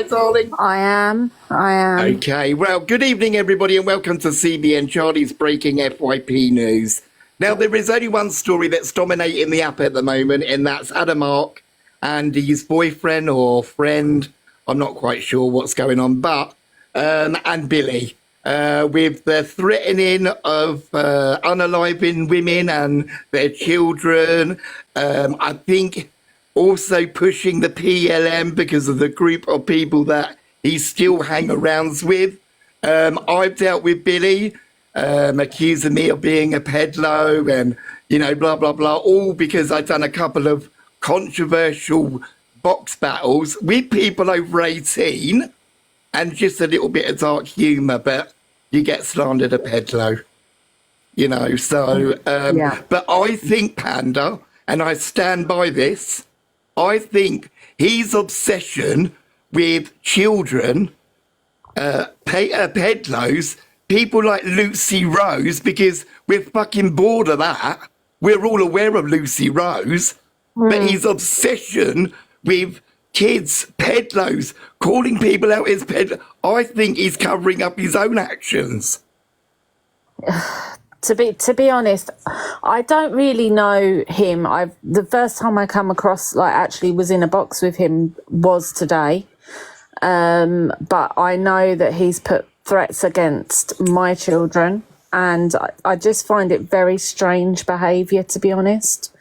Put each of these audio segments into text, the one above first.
my darling? I am. Okay, well, good evening, everybody, and welcome to CBN Charlie's Breaking FYP News. Now, there is only one story that's dominating the app at the moment, and that's Adam Ark and his boyfriend or friend. I'm not quite sure what's going on, but and Billy, with the threatening of unaliving women and their children. I think also pushing the PLM because of the group of people that he still hang around with. I've dealt with Billy, accusing me of being a peddler and, you know, blah, blah, blah, all because I've done a couple of controversial box battles with people over 18 and just a little bit of dark humour, but you get slandered a peddler, you know, so, Yeah. but I think, Panda, and I stand by this, I think his obsession with children, peddlers, people like Lucy Rose, because we're fucking bored of that. We're all aware of Lucy Rose, but his obsession with kids, peddlers, calling people out as peddlers, I think he's covering up his own actions. To be honest, I don't really know him. The first time I come across, like, actually was in a box with him was today. But I know that he's put threats against my children, and I just find it very strange behaviour, to be honest.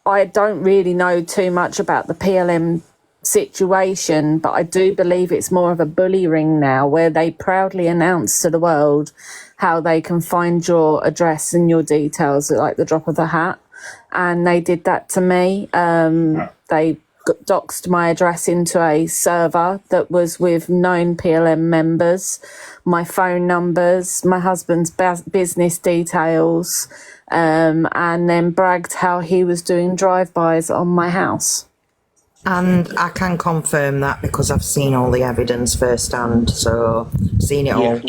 I don't really know too much about the PLM situation, but I do believe it's more of a bully ring now, where they proudly announce to the world how they can find your address and your details at like the drop of a hat. And they did that to me. They doxed my address into a server that was with known PLM members, my phone numbers, my husband's business details, and then bragged how he was doing drive-bys on my house. And I can confirm that because I've seen all the evidence firsthand, so seen it all.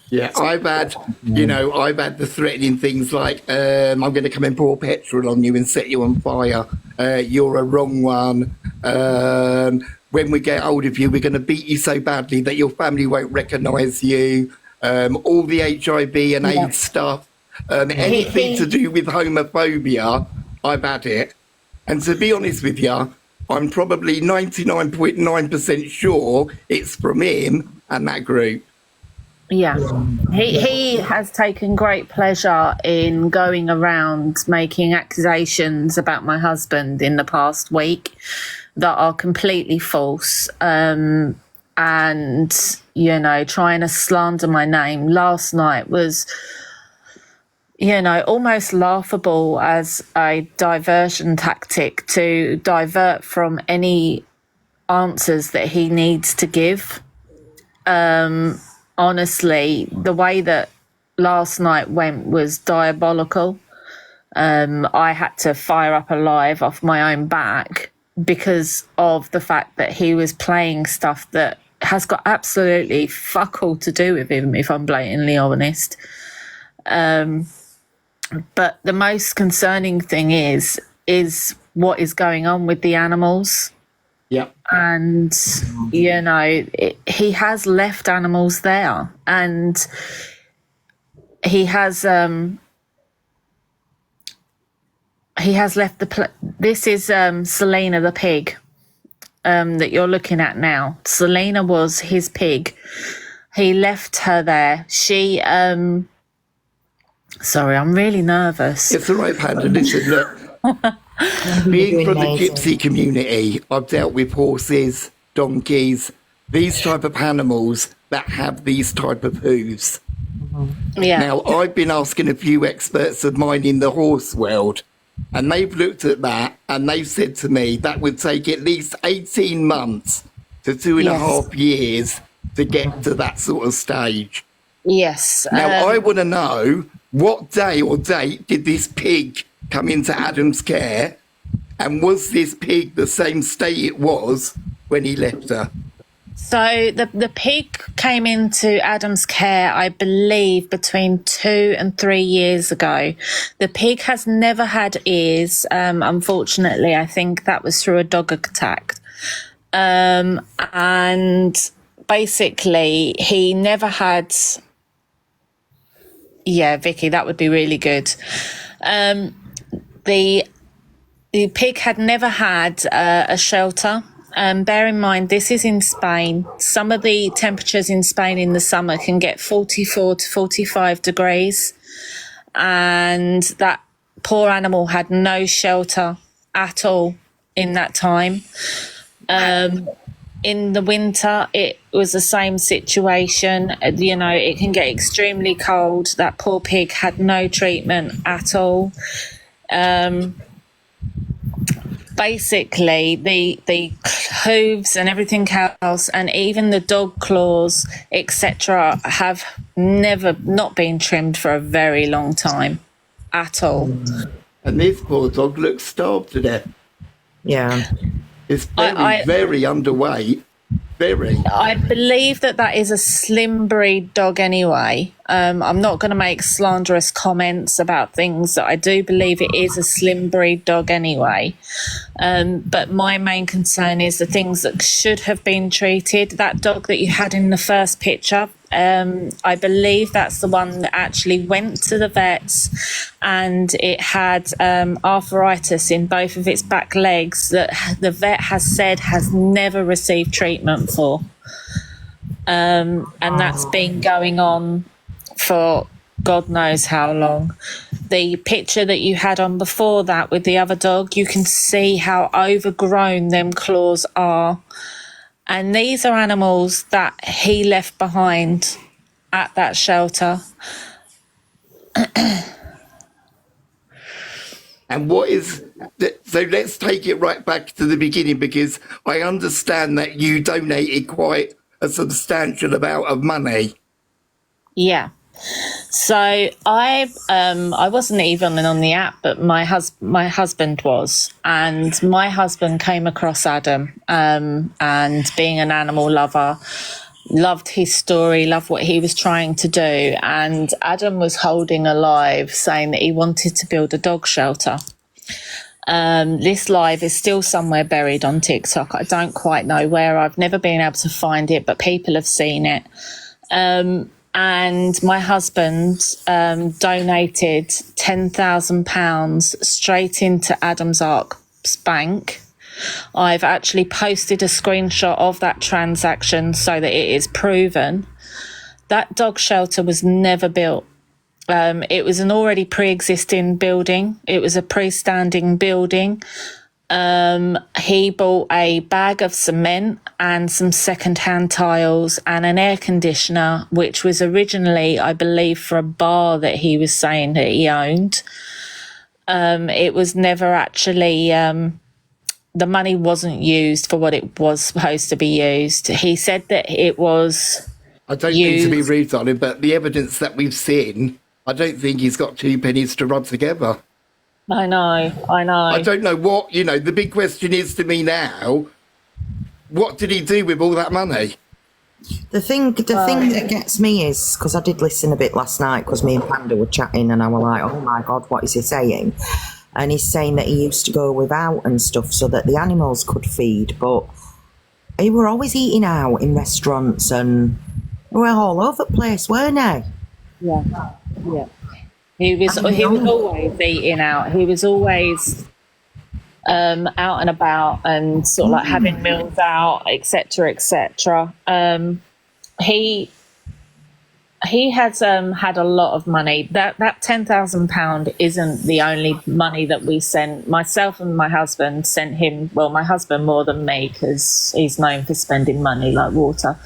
Yeah, I've had, I've had the threatening things like, I'm going to come and pour petrol on you and set you on fire. You're a wrong one. When we get hold of you, we're going to beat you so badly that your family won't recognise you. All the HIV and AIDS stuff. Anything to do with homophobia, I've had it. And to be honest with you, I'm probably 99.9% sure it's from him and that group. Yeah, he has taken great pleasure in going around making accusations about my husband in the past week that are completely false, and, you know, trying to slander my name. Last night was, you know, almost laughable as a diversion tactic to divert from any answers that he needs to give. Honestly, the way that last night went was diabolical. I had to fire up a live off my own back because of the fact that he was playing stuff that has got absolutely fuck all to do with him, if I'm blatantly honest. But the most concerning thing is what is going on with the animals. Yeah. And, you know, he has left animals there, and he has left this is Selena the pig that you're looking at now. Selena was his pig. He left her there. She sorry, I'm really nervous. It's all right, Panda. Listen, look. Being from the gypsy community, I've dealt with horses, donkeys, these type of animals that have these type of hooves. Yeah. Now, I've been asking a few experts of mine in the horse world, and they've looked at that and they've said to me that would take at least 18 months to 2.5 years to get to that sort of stage. Yes. Now, I want to know what day or date did this pig come into Adam's care, and was this pig the same state it was when he left her? So the pig came into Adam's care, I believe, between 2 and 3 years ago. The pig has never had ears. Unfortunately, I think that was through a dog attack. And basically he never had, yeah, Vicky, that would be really good. The pig had never had a shelter. Bear in mind, this is in Spain. Some of the temperatures in Spain in the summer can get 44 to 45 degrees. And that poor animal had no shelter at all in that time. In the winter, it was the same situation. You know, it can get extremely cold. That poor pig had no treatment at all. Basically, the hooves and everything else, and even the dog claws, etc., have never not been trimmed for a very long time at all. And this poor dog looks starved to death. Yeah. It's very underweight. Very. I believe that is a slim breed dog anyway. I'm not going to make slanderous comments about things that I do believe it is a slim breed dog anyway. But my main concern is the things that should have been treated. That dog that you had in the first picture, I believe that's the one that actually went to the vets, and it had arthritis in both of its back legs that the vet has said has never received treatment for. And that's been going on for God knows how long. The picture that you had on before that with the other dog, you can see how overgrown them claws are. And these are animals that he left behind at that shelter. And what is... So let's take it right back to the beginning, because I understand that you donated quite a substantial amount of money. Yeah. So I wasn't even on the app, but my husband was, and my husband came across Adam, and being an animal lover, loved his story, loved what he was trying to do, and Adam was holding a live saying that he wanted to build a dog shelter. This live is still somewhere buried on TikTok. I don't quite know where. I've never been able to find it, but people have seen it. And my husband donated £10,000 straight into Adam's Ark's bank. I've actually posted a screenshot of that transaction so that it is proven. That dog shelter was never built. It was an already pre-existing building. It was a freestanding building. He bought a bag of cement and some second-hand tiles and an air conditioner, which was originally, I believe, for a bar that he was saying that he owned. It was never actually, the money wasn't used for what it was supposed to be used. He said that it was I don't mean to be rude on him, but the evidence that we've seen, I don't think he's got two pennies to rub together. I know. I don't know what, the big question is to me now, what did he do with all that money? The thing that gets me is, because I did listen a bit last night, because me and Panda were chatting, and I was like, oh my God, what is he saying? And he's saying that he used to go without and stuff so that the animals could feed, but he were always eating out in restaurants, and we were all over the place, weren't they? Yeah. He was always eating out. He was always out and about and sort of like having meals out, etc., etc. He has had a lot of money. That £10,000 isn't the only money that we sent. Myself and my husband sent him. Well, my husband more than me, because he's known for spending money like water.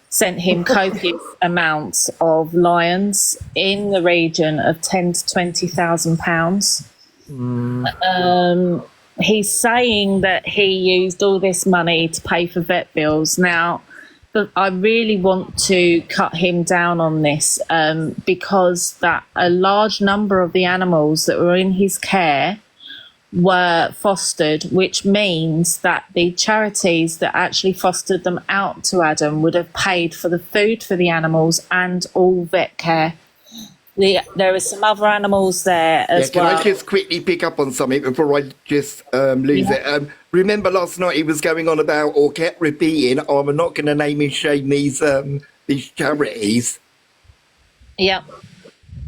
Sent him copious amounts of lions in the region of £10,000 to £20,000. He's saying that he used all this money to pay for vet bills. Now, but I really want to cut him down on this, because that a large number of the animals that were in his care were fostered, which means that the charities that actually fostered them out to Adam would have paid for the food for the animals and all vet care. there are some other animals there Yeah, as can well. I just quickly pick up on something before I just lose it? Remember last night he was going on about, or kept repeating, oh, I'm not going to name and shame these charities. Yeah.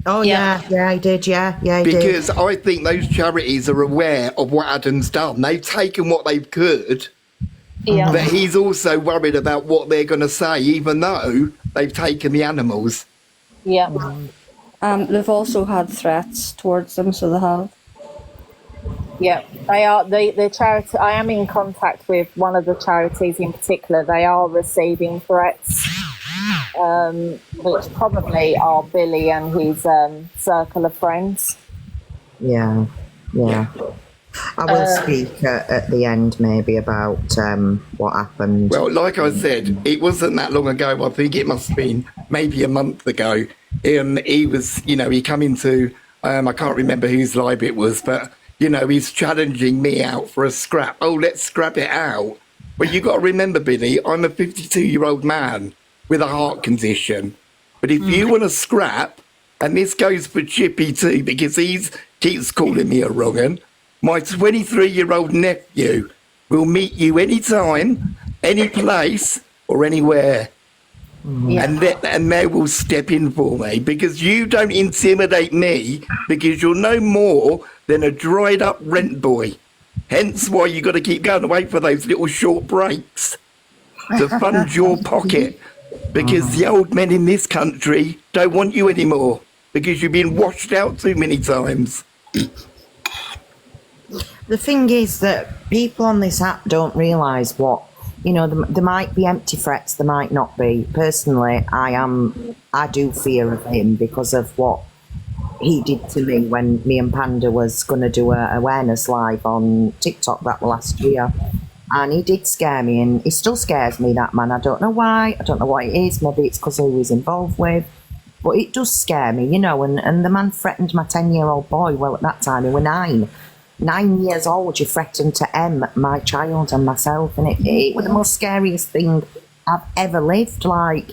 Oh Yeah. yeah, he did. Yeah, he did. Because I think those charities are aware of what Adam's done. They've taken what they could, Yeah. but he's also worried about what they're going to say, even though they've taken the animals. Yeah. They've also had threats towards them, so they have. Yeah, they are the charity. I am in contact with one of the charities in particular. They are receiving threats, which probably are Billy and his circle of friends. Yeah. I will speak at the end maybe about what happened. Well, like I said, it wasn't that long ago. I think it must have been maybe a month ago. He was, he come into, I can't remember whose live it was, but, he's challenging me out for a scrap. Oh, let's scrap it out. But you got to remember, Billy, I'm a 52-year-old man with a heart condition. But if you want to scrap, and this goes for Chippy too, because he keeps calling me a wrong 'un, my 23-year-old nephew will meet you anytime, any place, or anywhere. Yeah. And they will step in for me, because you don't intimidate me, because you're no more than a dried up rent boy. Hence why you got to keep going away for those little short breaks to fund your pocket, because the old men in this country don't want you anymore, because you've been washed out too many times. The thing is that people on this app don't realise what, there might be empty threats, there might not be. Personally, I do fear of him because of what he did to me when me and Panda was going to do a awareness live on TikTok that last year. And he did scare me, and he still scares me, that man. I don't know why, I don't know what it is, maybe it's because who he was involved with. But it does scare me, and the man threatened my 10-year-old boy. Well, at that time, he was 9. 9 years old, you threatened to M my child and myself, and it was the most scariest thing I've ever lived. Like,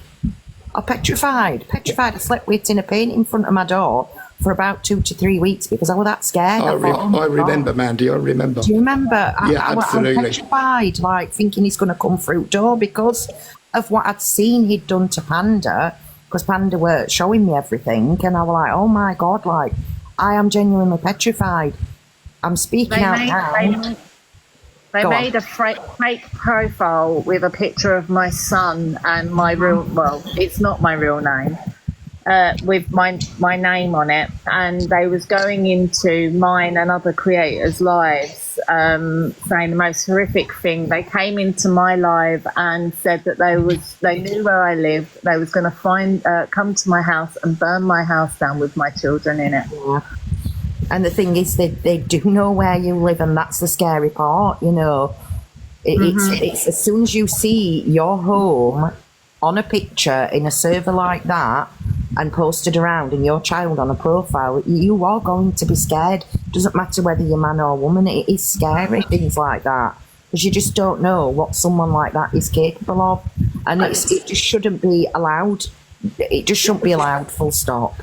I'm petrified. I slept with tin of paint in front of my door for about 2 to 3 weeks because I was that scared. I thought, remember, Mandy, I remember. Do you remember? Yeah, I was absolutely. petrified, like thinking he's going to come through the door because of what I'd seen he'd done to Panda, because Panda were showing me everything, and I was like, oh my God, like, I am genuinely petrified. I'm speaking out now. They Go made a fake profile with a picture of my son and my it's not my real name, with my name on it, and they was going into mine and other creators' lives, saying the most horrific thing. They came into my live and said that they knew where I lived. They was going to come to my house and burn my house down with my children in it. Yeah. And the thing is, they do know where you live, and that's the scary part, It's as soon as you see your home on a picture in a server like that and posted around, and your child on a profile, you are going to be scared. Doesn't matter whether you're man or woman, it is scary, things like that, because you just don't know what someone like that is capable of, and it just shouldn't be allowed. It just shouldn't be allowed, full stop.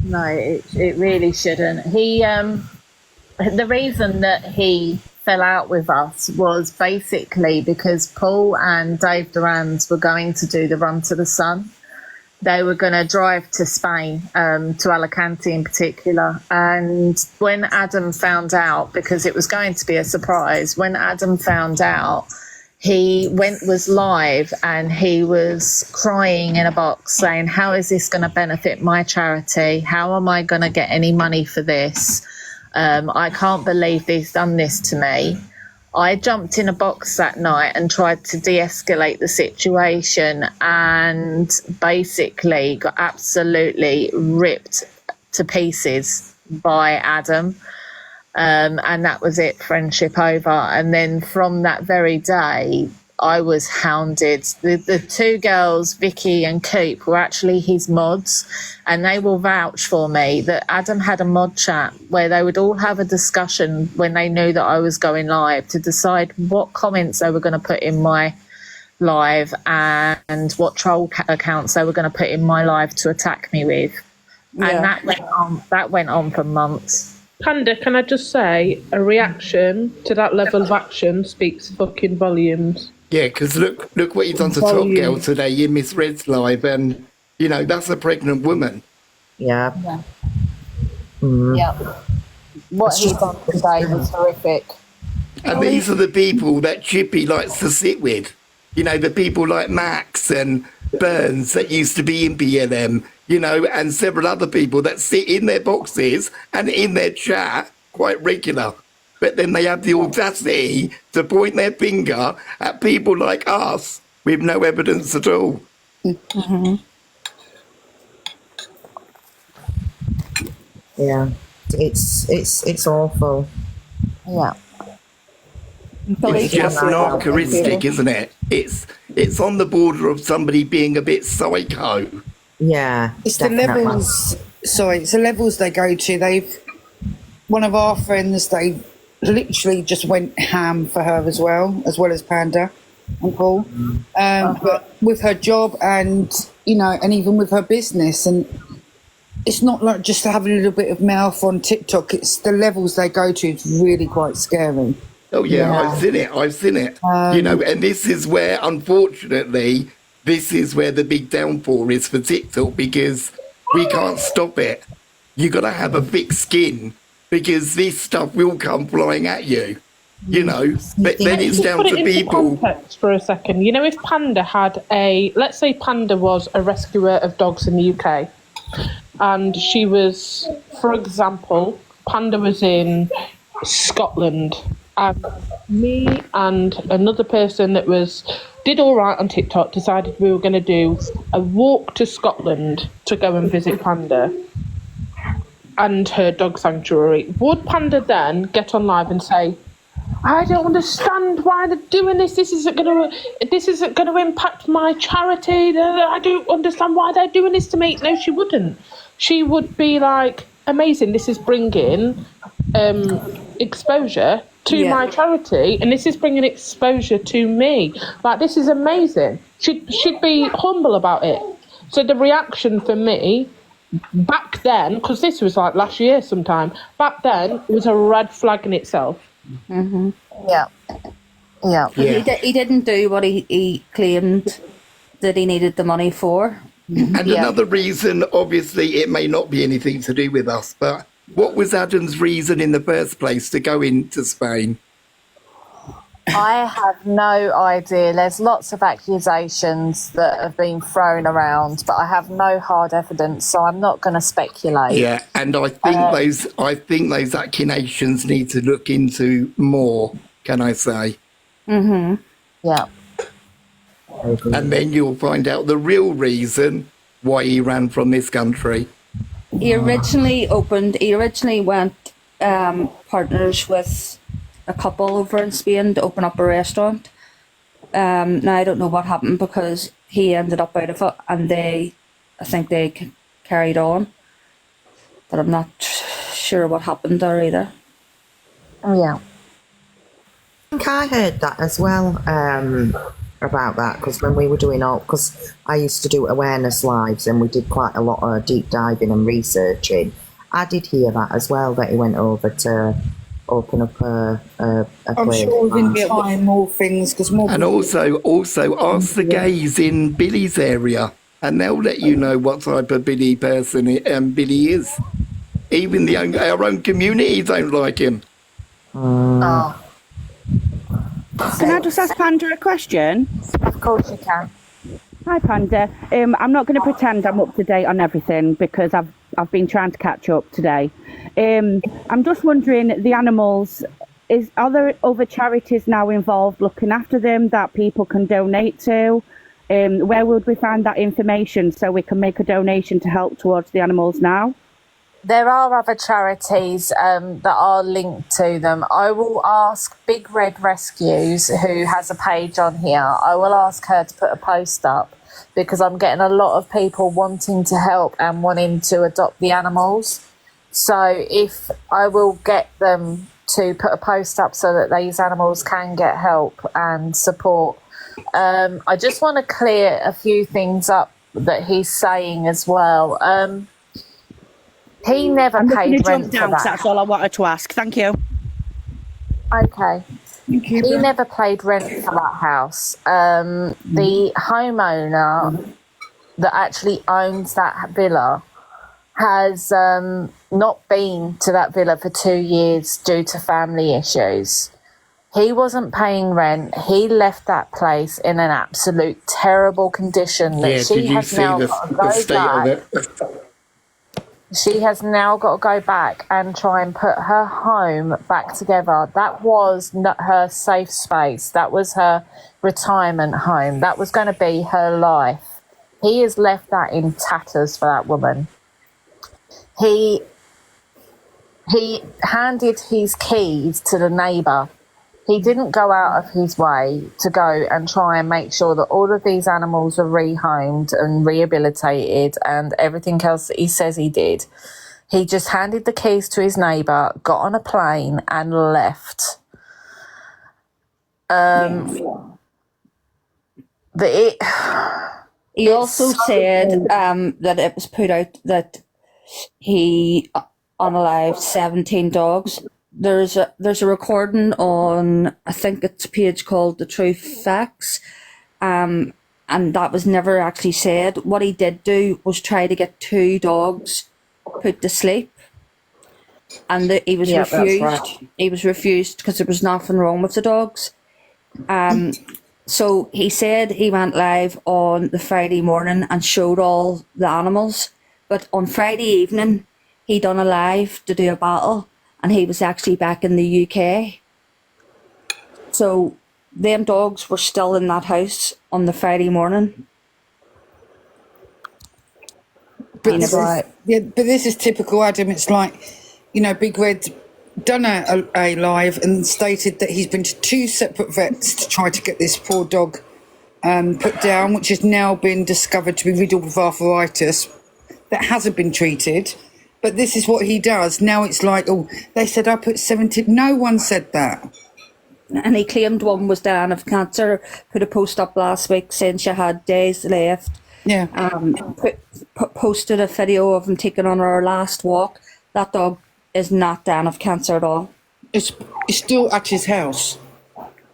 No, it really shouldn't. The reason that he fell out with us was basically because Paul and Dave Durans were going to do the Run to the Sun. They were going to drive to Spain, to Alicante in particular. And when Adam found out, because it was going to be a surprise, when Adam found out, he was live and he was crying in a box saying, how is this going to benefit my charity? How am I going to get any money for this? I can't believe they've done this to me. I jumped in a box that night and tried to de-escalate the situation, and basically got absolutely ripped to pieces by Adam. And that was it, friendship over. And then from that very day, I was hounded. The two girls, Vicky and Coop, were actually his mods, and they will vouch for me that Adam had a mod chat where they would all have a discussion when they knew that I was going live to decide what comments they were going to put in my live and what troll accounts they were going to put in my live to attack me with. and that went on for months. Panda, can I just say, a reaction to that level of action speaks fucking volumes. Yeah, because look what he's done to Top Girl today in Miss Red's live, and you know that's a pregnant woman. Yeah. Yeah. What he done today was horrific. And these are the people that Chippy likes to sit with. You know, the people like Max and Burns that used to be in BLM, you know, and several other people that sit in their boxes and in their chat quite regular. But then they have the audacity to point their finger at people like us with no evidence at all. Yeah. It's awful. Yeah. It's just narcissistic, isn't it? It's on the border of somebody being a bit psycho. Yeah. It's definitely. the levels. Sorry, it's the levels they go to. One of our friends, they literally just went ham for her as well as Panda and Paul. But with her job and and even with her business, and it's not like just to have a little bit of mouth on TikTok. It's the levels they go to. It's really quite scary. Oh yeah, I've seen it. You know, and this is where, unfortunately, the big downfall is for TikTok, because we can't stop it. You got to have a thick skin, because this stuff will come flying at you. You know, but then it's down Put to it into people. context for a second. You know, if Panda had let's say Panda was a rescuer of dogs in the UK, and she was, for example, Panda was in Scotland, and me and another person that did all right on TikTok decided we were going to do a walk to Scotland to go and visit Panda and her dog sanctuary. Would Panda then get on live and say, I don't understand why they're doing this. This isn't going to impact my charity. I don't understand why they're doing this to me. No, she wouldn't. She would be like, amazing. This is bringing exposure to my charity, and this is bringing exposure to me. Like, this is amazing. She'd be humble about it. So the reaction for me back then, because this was like last year sometime, back then was a red flag in itself. Yeah. He didn't do what he claimed that he needed the money for. And another reason, obviously, it may not be anything to do with us, but what was Adam's reason in the first place to go into Spain? I have no idea. There's lots of accusations that have been thrown around, but I have no hard evidence, so I'm not going to speculate. Yeah, and I think those accusations need to look into more. Can I say? Yeah. And then you'll find out the real reason why he ran from this country. He originally went partners with a couple over in Spain to open up a restaurant. Now I don't know what happened, because he ended up out of it, and I think they carried on, but I'm not sure what happened there either. Oh, yeah. I think I heard that as well, about that, because when we were doing because I used to do awareness lives and we did quite a lot of deep diving and researching. I did hear that as well, that he went over to open up a I'm place. sure within time more things, because more. And also ask the gays in Billy's area, and they'll let you know what type of Billy person Billy is. Even our own community don't like him. Oh, Can I just ask Panda a question? of course you can. Hi, Panda. I'm not going to pretend I'm up to date on everything, because I've been trying to catch up today. I'm just wondering, the animals, are there other charities now involved looking after them that people can donate to? Where would we find that information so we can make a donation to help towards the animals now? There are other charities that are linked to them. I will ask Big Red Rescues, who has a page on here. I will ask her to put a post up, because I'm getting a lot of people wanting to help and wanting to adopt the animals. So if I will get them to put a post up so that these animals can get help and support. I just want to clear a few things up that he's saying as well. He never I'm just going paid to jump rent for down because that. that's all I wanted to ask. Thank you. Okay. Thank you. He never paid rent for that house. The homeowner that actually owns that villa has not been to that villa for 2 years due to family issues. He wasn't paying rent. He left that place in an absolute terrible condition that Yeah, she did you has see now the, got to the go state of back. it? She has now got to go back and try and put her home back together. That was not her safe space. That was her retirement home. That was going to be her life. He has left that in tatters for that woman. He handed his keys to the neighbour. He didn't go out of his way to go and try and make sure that all of these animals were rehomed and rehabilitated and everything else that he says he did. He just handed the keys to his neighbour, got on a plane and left. He also said that it was put out that he unalived 17 dogs. There's a recording on, I think it's a page called The True Facts, and that was never actually said. What he did do was try to get 2 dogs put to sleep, and he was Yeah, that's refused. right. He was refused because there was nothing wrong with the dogs. So he said he went live on the Friday morning and showed all the animals, but on Friday evening he done a live to do a battle, and he was actually back in the UK. So them dogs were still in that house on the Friday morning. But That's right. but this is typical Adam. It's like, you know, Big Red done a live and stated that he's been to 2 separate vets to try to get this poor dog put down, which has now been discovered to be riddled with arthritis that hasn't been treated. But this is what he does. Now it's like, oh, they said I put 17. No one said that. And he claimed one was dying of cancer. Put a post up last week saying she had days left. Yeah. Posted a video of him taking on her last walk. That dog is not dying of cancer at all. It's still at his house.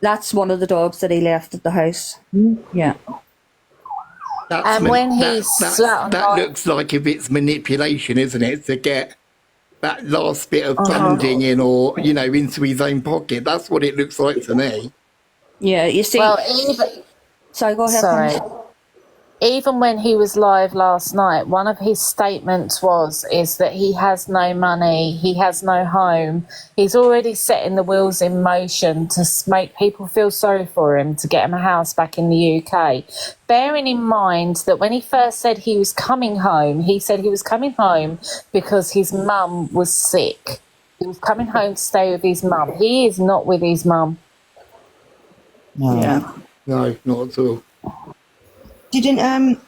That's one of the dogs that he left at the house. Yeah. And when he sat on that my- looks like if it's manipulation, isn't it, to get that last bit of funding in, or you know, into his own pocket. That's what it looks like to me. Yeah, you see. Well, even Sorry, go ahead. sorry. Pam. Even when he was live last night, one of his statements is that he has no money, he has no home. He's already setting the wheels in motion to make people feel sorry for him to get him a house back in the UK. Bearing in mind that when he first said he was coming home, he said he was coming home because his mum was sick. He was coming home to stay with his mum. He is not with his mum. No, not at all. Didn't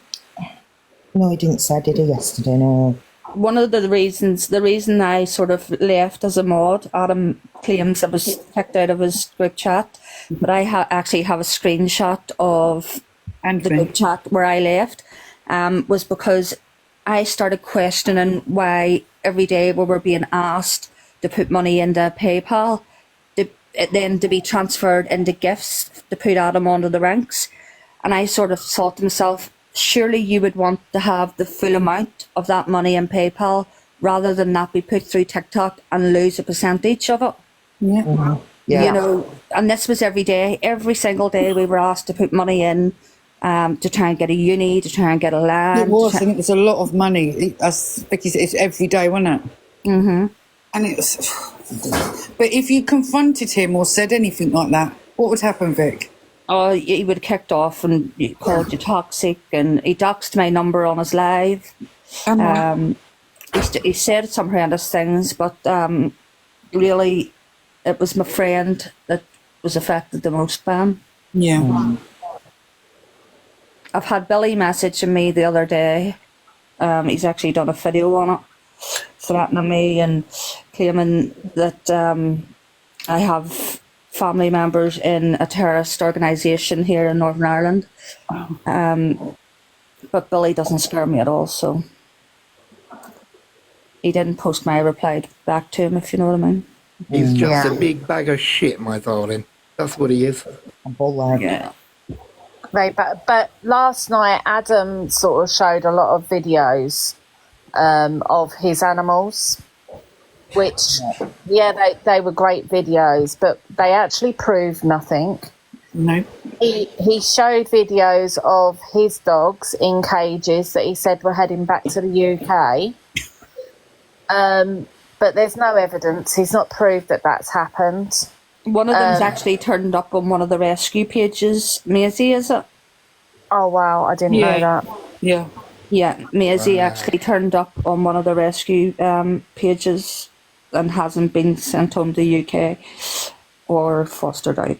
no, he didn't say, did he, yesterday? No. One of the reason I sort of left as a mod, Adam claims I was kicked out of his group chat, but I actually have a screenshot of the group chat where I left, was because I started questioning why every day we were being asked to put money into PayPal, then to be transferred into gifts to put Adam onto the ranks. And I sort of thought to myself, surely you would want to have the full amount of that money in PayPal rather than that be put through TikTok and lose a percentage of it. Yeah. Yeah. You know, and this was every day. Every single day we were asked to put money in to try and get a uni, to try and get a land. It was, and it was a lot of money. As Vicky said, it's every day, wasn't it? Mm-hmm. And it was. But if you confronted him or said anything like that, what would happen, Vic? Oh, he would have kicked off and called you toxic, and he doxed my number on his live. He said some horrendous things, but really, it was my friend that was affected the most by him. Yeah. I've had Billy messaging me the other day. He's actually done a video on it, threatening me and claiming that I have family members in a terrorist organisation here in Northern Ireland. But Billy doesn't scare me at all, so he didn't post my reply back to him, if you know what I mean. He's just Yeah. a big bag of shit, my darling. That's what he is. A bullet. Yeah. Right, but last night Adam sort of showed a lot of videos of his animals, which they were great videos, but they actually proved nothing. No. He showed videos of his dogs in cages that he said were heading back to the UK. But there's no evidence. He's not proved that that's happened. One of them's actually turned up on one of the rescue pages. Maisie, is it? Oh wow, I didn't know that. Yeah. Yeah, Maisie actually turned up on one of the rescue pages and hasn't been sent home to the UK or fostered out.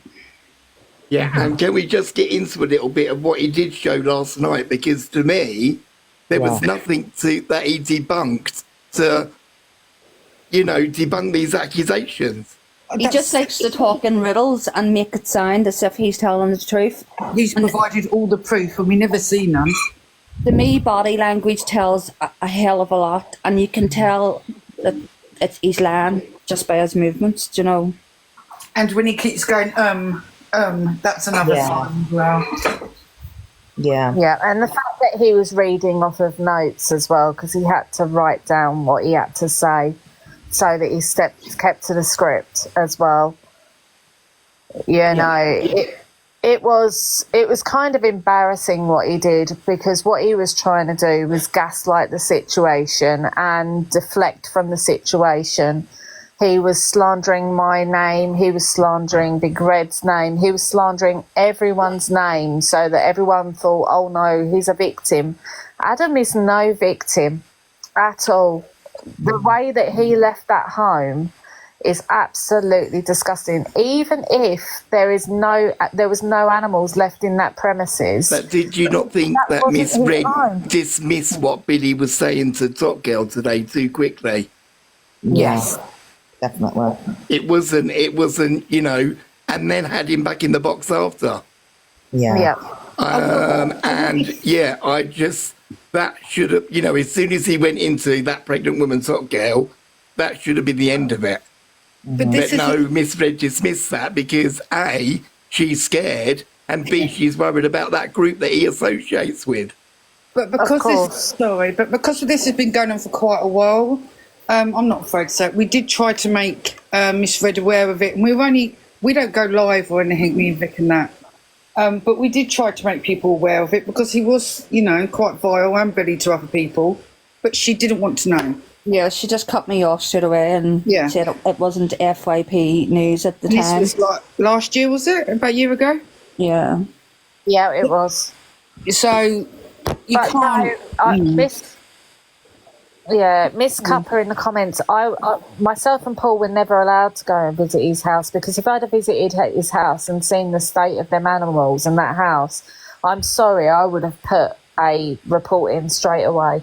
Yeah, and can we just get into a little bit of what he did show last night? Because to me, there was nothing that he debunked to, debunk these accusations. He just likes to talk in riddles and make it sound as if he's telling the truth. He's provided all the proof and we never see none. To me, body language tells a hell of a lot, and you can tell that he's lying just by his movements, do you know? And when he keeps going, that's another sign as well. Yeah. Yeah, and the fact that he was reading off of notes as well, because he had to write down what he had to say, so that he kept to the script as well. It was kind of embarrassing what he did, because what he was trying to do was gaslight the situation and deflect from the situation. He was slandering my name, he was slandering Big Red's name, he was slandering everyone's name, so that everyone thought, oh no, he's a victim. Adam is no victim at all. The way that he left that home is absolutely disgusting. Even if there was no animals left in that premises. But did you not think that wasn't Miss his Red home. dismissed what Billy was saying to Top Girl today too quickly? Yes. Definitely. It wasn't, and then had him back in the box after. Yeah. That should have, as soon as he went into that pregnant woman Top Girl, that should have been the end of it. But this is Miss Red dismissed that because A, she's scared, and B, she's worried about that group that he associates with. But because this has been going on for quite a while, I'm not afraid to say it. We did try to make Miss Red aware of it, and we don't go live or anything, me and Vic and that. But we did try to make people aware of it because he was, quite vile and bully to other people, but she didn't want to know. Yeah, she just cut me off straight away and said it wasn't FYP news at the time. This was like last year, was it? About a year ago? Yeah. Yeah, it was. So you But can't. Miss Cupper in the comments, I myself and Paul were never allowed to go and visit his house, because if I'd have visited his house and seen the state of them animals in that house, I'm sorry, I would have put a report in straight away.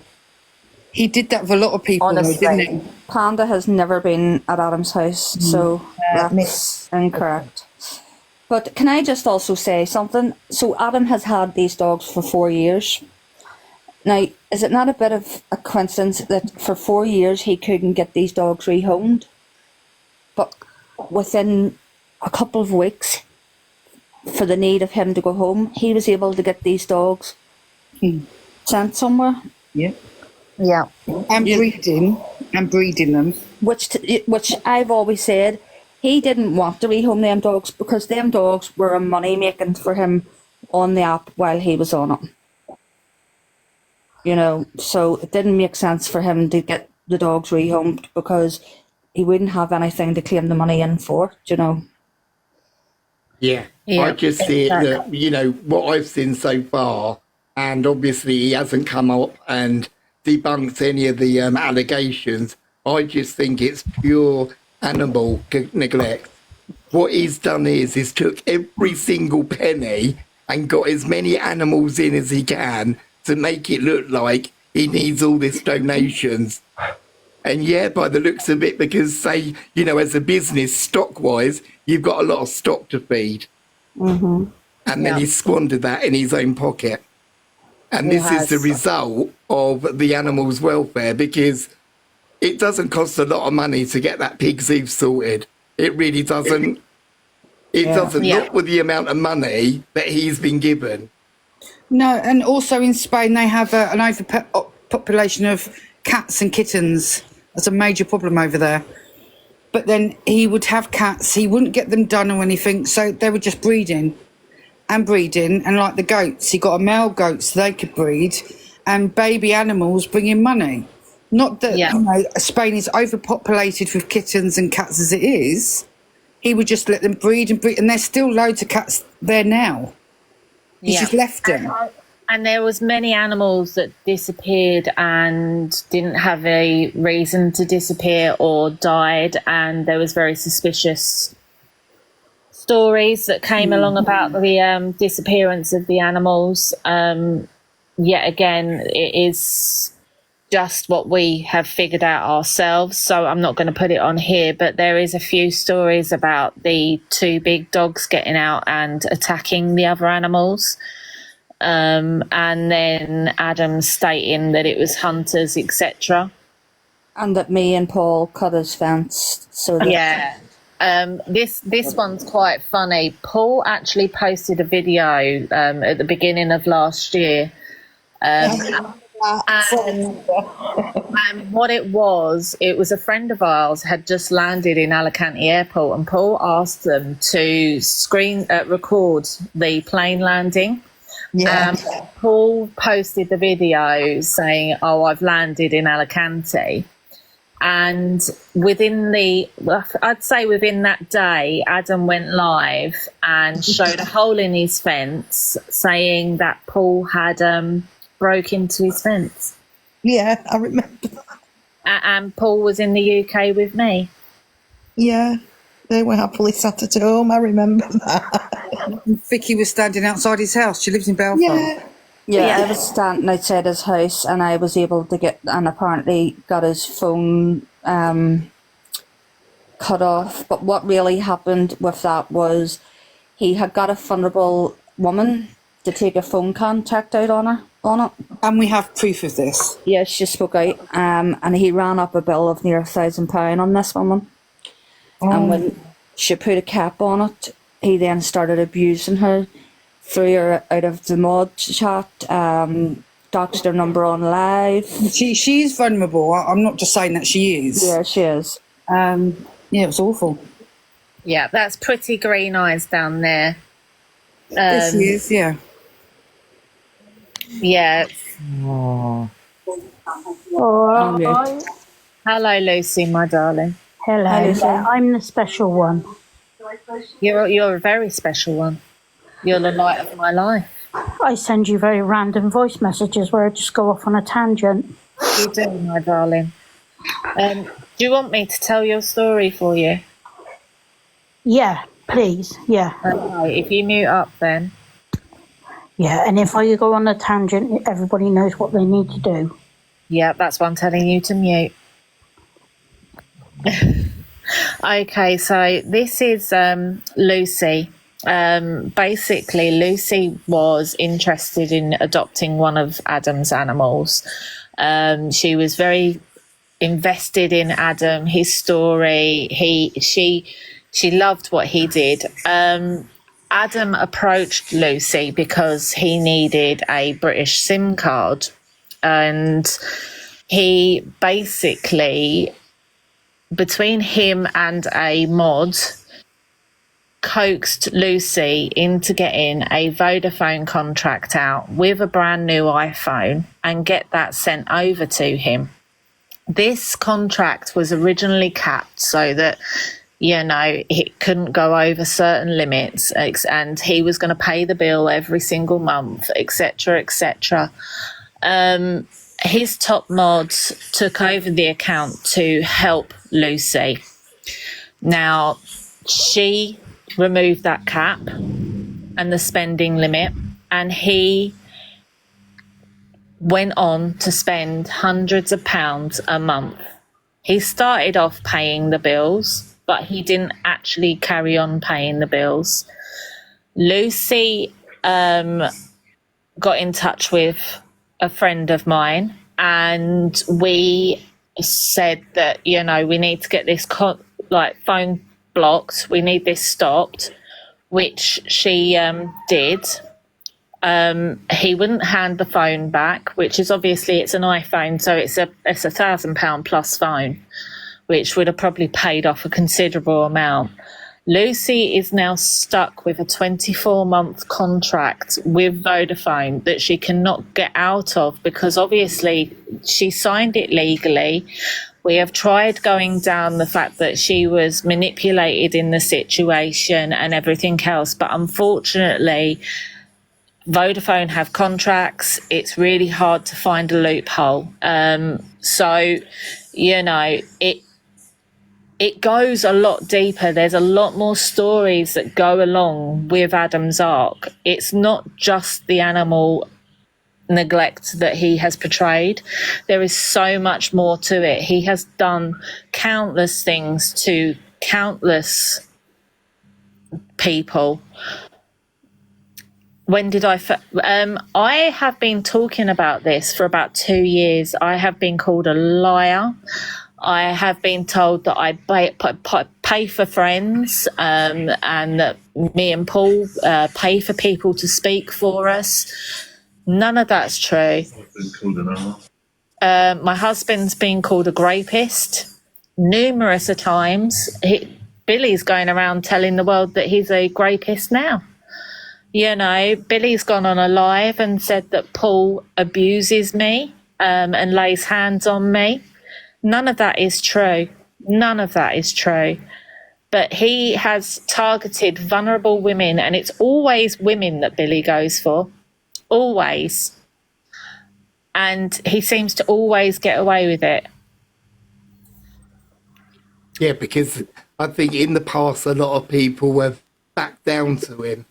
He did that for a lot of people, Honestly. though, didn't he? Panda has never been at Adam's house, so that's incorrect. But can I just also say something? So Adam has had these dogs for 4 years. Now, is it not a bit of a coincidence that for 4 years he couldn't get these dogs rehomed? But within a couple of weeks, for the need of him to go home, he was able to get these dogs sent somewhere. Yeah. Yeah. And breeding them. Which I've always said, he didn't want to rehome them dogs because them dogs were a money making for him on the app while he was on it. So it didn't make sense for him to get the dogs rehomed because he wouldn't have anything to claim the money in for, Yeah. I just see it that, what I've seen so far, and obviously he hasn't come up and debunked any of the allegations. I just think it's pure animal neglect. What he's done is he's took every single penny and got as many animals in as he can to make it look like he needs all this donations. And by the looks of it, because say, as a business, stock-wise, you've got a lot of stock to feed. Mm-hmm. And then he squandered that in his own pocket. And this is the result of the animals' welfare, because it doesn't cost a lot of money to get that pig zoo sorted. It really doesn't. It doesn't, Yeah. not with the amount of money that he's been given. No, and also in Spain they have an overpopulation of cats and kittens. That's a major problem over there. But then he would have cats, he wouldn't get them done or anything, so they were just breeding. And like the goats, he got a male goat so they could breed, and baby animals bring in money. Not that Yeah. you know, Spain is overpopulated with kittens and cats as it is. He would just let them breed, and there's still loads of cats there now. He's just left them. And there was many animals that disappeared and didn't have a reason to disappear or died, and there was very suspicious stories that came along about the disappearance of the animals. Yet again, it is just what we have figured out ourselves, so I'm not going to put it on here, but there is a few stories about the two big dogs getting out and attacking the other animals. And then Adam stating that it was hunters, etc. And that me and Paul cut his fence. So that Yeah. This one's quite funny. Paul actually posted a video at the beginning of last year. And what it was a friend of ours had just landed in Alicante airport, and Paul asked them to record the plane landing. Yeah. Paul posted the video saying, "Oh, I've landed in Alicante." And within that day, Adam went live and showed a hole in his fence, saying that Paul had broke into his fence. Yeah, I remember that. And Paul was in the UK with me. Yeah, they were happily sat at home. I remember that. Vicky was standing outside his house. She lives in Belfast. Yeah. Yeah, I was standing outside his house, and I was able to apparently got his phone cut off. But what really happened with that was he had got a vulnerable woman to take a phone contact out on it. And we have proof of this. Yeah, she spoke out, and he ran up a bill of near £1,000 on this woman. And when she put a cap on it, he then started abusing her, threw her out of the mod chat, doxed her number on live. She's vulnerable. I'm not just saying that she is. Yeah, she is. Yeah, it was awful. Yeah, that's pretty green eyes down there. Yes, she is, yeah. Yeah. Oh, Hello, Lucy, my darling. hello. Yeah, I'm the special one. You're a very special one. You're the light of my life. I send you very random voice messages where I just go off on a tangent. You do, my darling. Do you want me to tell your story for you? Yeah, please. Yeah. Okay, if you mute up then. Yeah, and if I go on a tangent, everybody knows what they need to do. Yeah, that's why I'm telling you to mute. Okay, so this is Lucy. Basically, Lucy was interested in adopting one of Adam's animals. She was very invested in Adam, his story. She loved what he did. Adam approached Lucy because he needed a British SIM card, and he basically, between him and a mod, coaxed Lucy into getting a Vodafone contract out with a brand new iPhone and get that sent over to him. This contract was originally capped so that, you know, it couldn't go over certain limits, and he was going to pay the bill every single month, etc., etc. His top mods took over the account to help Lucy. Now, she removed that cap and the spending limit, and he went on to spend hundreds of pounds a month. He started off paying the bills, but he didn't actually carry on paying the bills. Lucy got in touch with a friend of mine, and we said that, you know, we need to get this phone blocked, we need this stopped, which she did. He wouldn't hand the phone back, which is obviously, it's an iPhone, so it's a £1,000 plus phone, which would have probably paid off a considerable amount. Lucy is now stuck with a 24-month contract with Vodafone that she cannot get out of, because obviously she signed it legally. We have tried going down the fact that she was manipulated in the situation and everything else, but unfortunately Vodafone have contracts. It's really hard to find a loophole. So, you know, it goes a lot deeper. There's a lot more stories that go along with Adam's arc. It's not just the animal neglect that he has portrayed. There is so much more to it. He has done countless things to countless people. When did I have been talking about this for about 2 years. I have been called a liar. I have been told that I pay for friends, and that me and Paul pay for people to speak for us. None of that's true. My husband's been called a rapist numerous a times. Billy's going around telling the world that he's a rapist now. You know, Billy's gone on a live and said that Paul abuses me and lays hands on me. None of that is true. None of that is true. But he has targeted vulnerable women, and it's always women that Billy goes for. Always. And he seems to always get away with it. Yeah, because I think in the past a lot of people were backed down to him,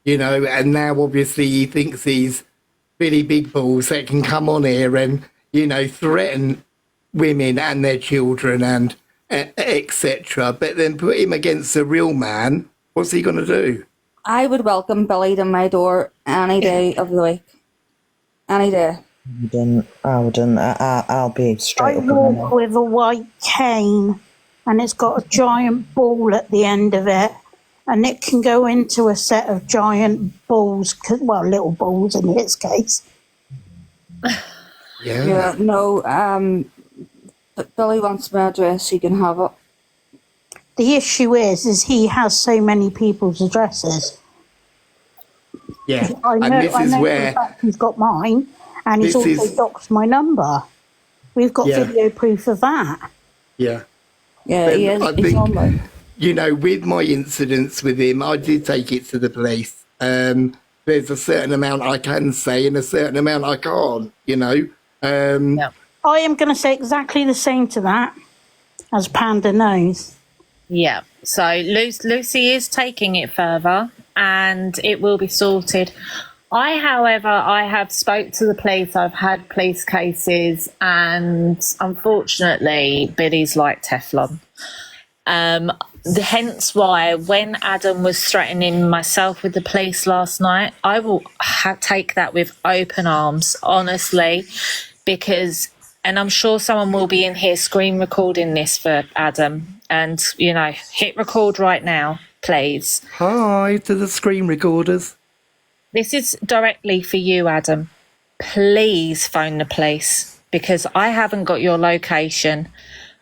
you know, and now obviously he thinks he's really big balls that can come on here and, you know, threaten women and their children and etc. But then put him against a real man, what's he going to do? I would welcome Billy to my door any day of the week. Any day. I wouldn't. I'll be straight I up. walk with a white cane, and it's got a giant ball at the end of it, and it can go into a set of giant balls, well, little balls in its case. Yeah, no, but Billy wants my address, he can have it. The issue is he has so many people's addresses. Yeah, I know, and this I is know where... for a fact he's got mine, and he's also doxed my number. We've got video proof of that. Yeah. Yeah, he is. I He's think, on mine. you know, with my incidents with him, I did take it to the police. There's a certain amount I can say and a certain amount I can't, you know. I am going to say exactly the same to that, as Panda knows. Yeah, so Lucy is taking it further and it will be sorted. However, I have spoke to the police, I've had police cases, and unfortunately Billy's like Teflon. Hence why when Adam was threatening myself with the police last night, I will take that with open arms, honestly, because, and I'm sure someone will be in here screen recording this for Adam. And, you know, hit record right now, please. Hi to the screen recorders. This is directly for you, Adam. Please phone the police, because I haven't got your location,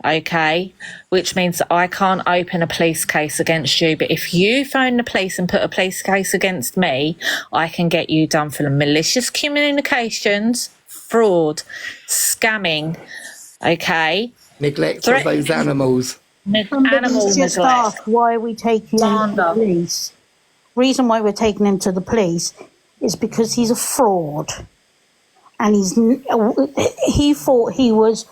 okay? Which means that I can't open a police case against you. But if you phone the police and put a police case against me, I can get you done for the malicious communications, fraud, scamming, okay? Neglect of those animals. Animal Just neglect. ask, why are we taking him to the police? Reason why we're taking him to the police is because he's a fraud, and he thought he was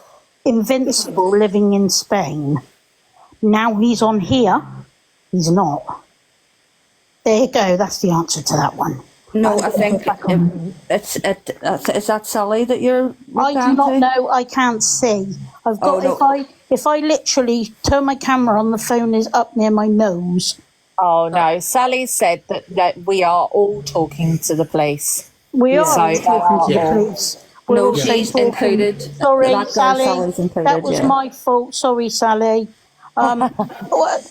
invincible living in Spain. Now he's on here, he's not. There you go. That's the answer to that one. No, I think is that Sally that you're I do not know. I can't see. I've got if I literally turn my camera on, the phone is up near my nose. Oh no, Sally said that we are all talking to the police. We are So, all talking to the police. we're No, also she's talking. included. Sorry, That girl, Sally. Sally's included, That was yeah. my fault. Sorry, Sally.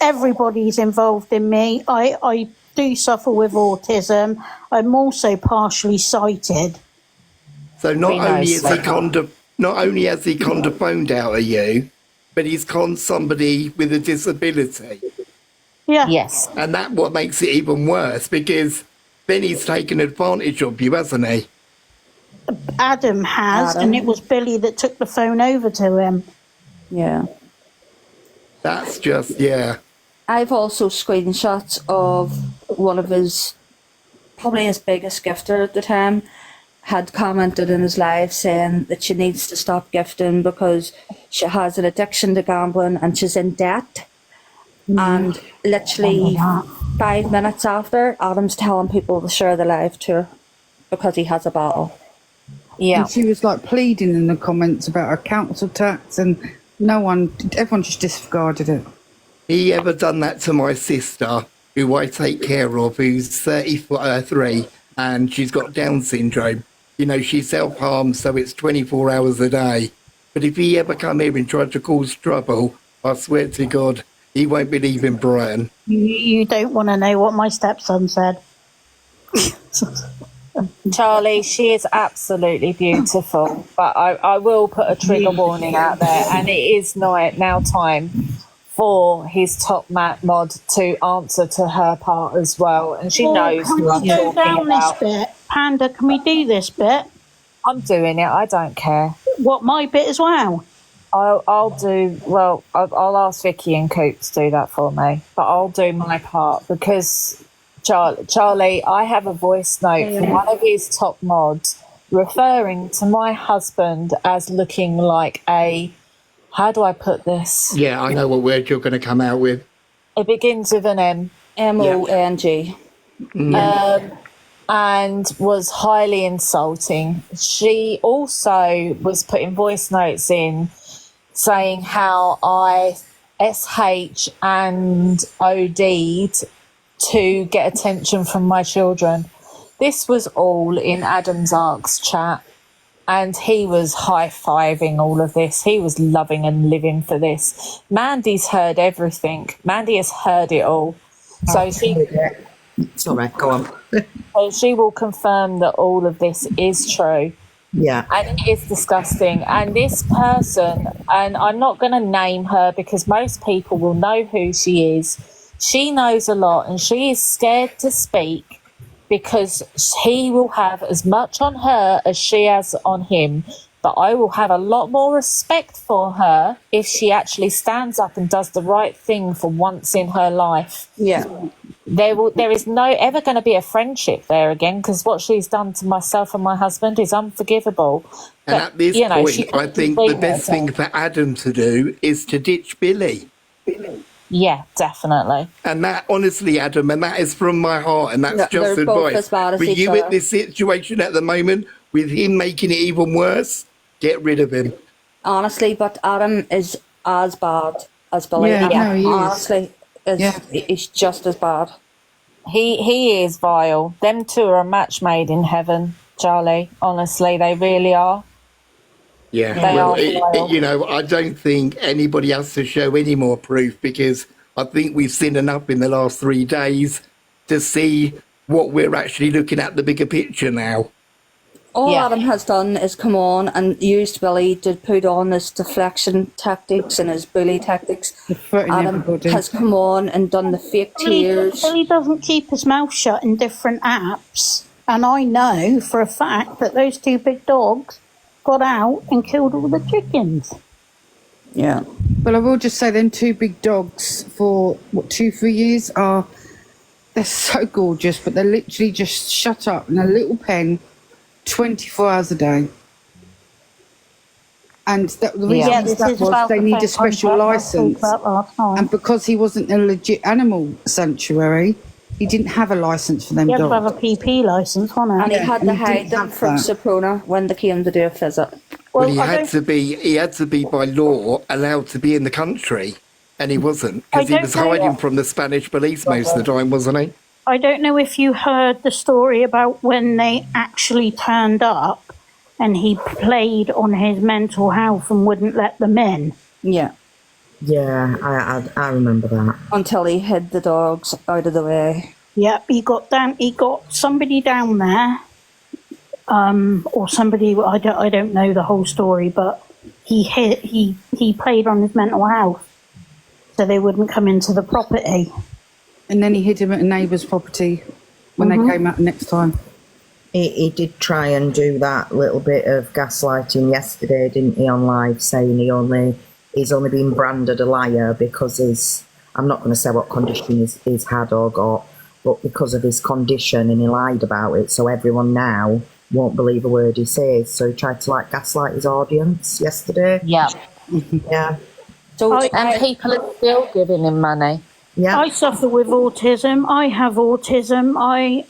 Everybody's involved in me. I do suffer with autism. I'm also partially sighted. So not We know, only is he sweetheart. not only has he phoned out at you, but he's conned somebody with a disability. Yeah. Yes. And that's what makes it even worse, because then he's taken advantage of you, hasn't he? Adam has, Adam. and it was Billy that took the phone over to him. Yeah. That's just, yeah. I've also screenshots of one of his, probably his biggest gifter at the time, had commented in his live saying that she needs to stop gifting because she has an addiction to gambling and she's in debt. And literally 5 minutes after, Adam's telling people to share the live tour because he has a battle. Yeah. And she was like pleading in the comments about her council tax, and everyone just disregarded it. He ever done that to my sister, who I take care of, who's 33, and she's got Down syndrome. You know, she self-harms, so it's 24 hours a day. But if he ever come here and tried to cause trouble, I swear to God, he won't be leaving Brighton. You don't want to know what my stepson said. Charlie, she is absolutely beautiful, but I will put a trigger warning out there, and it is now time for his top mod to answer to her part as well, and she knows Can who we I'm go talking down about. this bit? Panda, can we do this bit? I'm doing it. I don't care. What, my bit as well? I'll do. Well, I'll ask Vicky and Coop to do that for me, but I'll do my part because Charlie, I have a voice note from one of his top mods referring to my husband as looking like a. How do I put this? Yeah, I know what word you're going to come out with. It begins with an M. MONG. And was highly insulting. She also was putting voice notes in saying how I SH and OD'd to get attention from my children. This was all in Adam's Ark's chat, and he was high-fiving all of this. He was loving and living for this. Mandy's heard everything. Mandy has heard it all. So Sorry, go on. so she will confirm that all of this is true. Yeah. And it is disgusting. And this person, and I'm not going to name her because most people will know who she is. She knows a lot and she is scared to speak because he will have as much on her as she has on him. But I will have a lot more respect for her if she actually stands up and does the right thing for once in her life. Yeah. There is no ever going to be a friendship there again because what she's done to myself and my husband is unforgivable. And But, at this you know, she point, I couldn't think be the best herself. thing for Adam to do is to ditch Billy. Yeah, definitely. And that, honestly, Adam, and that is from my heart, and that's No, just they're both advice. as bad as For each you other. at this situation at the moment, with him making it even worse, get rid of him. Honestly, but Adam is as bad as Billy. Yeah, And no, he is. honestly, Yeah. he's just as bad. He is vile. Them two are a match made in heaven, Charlie. Honestly, they really are. Yeah, They well, are vile. you know, I don't think anybody has to show any more proof because I think we've seen enough in the last 3 days to see what we're actually looking at, the bigger picture now. All Yeah. Adam has done is come on and used Billy to put on his deflection tactics and his bully tactics. Threatening Adam everybody. has come on and done the fake Billy, tears. Billy doesn't keep his mouth shut in different apps. And I know for a fact that those two big dogs got out and killed all the chickens. Yeah. But I will just say, them two big dogs for 2-3 years they're so gorgeous, but they're literally just shut up in a little pen 24 hours a day. And the reason Yeah, for that was they need a special license. And And because he wasn't a legit animal sanctuary, he didn't have a license for them he had to have a dogs. PP license, wasn't And it? he had and to he hide didn't them have from that. Soprona when they came to do a visit. Well, he I had don't- to be by law allowed to be in the country, and he wasn't because he don't was know hiding that. from the Spanish police most of the time, wasn't he? I don't know if you heard the story about when they actually turned up and he played on his mental health and wouldn't let them in. Yeah. Yeah, I remember that. Until he hid the dogs out of the way. Yep, he got somebody down there, or somebody, I don't know the whole story, but he played on his mental health, so they wouldn't come into the property. And then he hid him at a neighbour's property when they came out next time. He did try and do that little bit of gaslighting yesterday, didn't he, on live, saying he's only been branded a liar because I'm not going to say what condition he's had or got, but because of his condition, and he lied about it, so everyone now won't believe a word he says. So he tried to gaslight his audience yesterday. Yeah. Yeah. So And people are still giving him money. Yeah. I suffer with autism. I have autism. I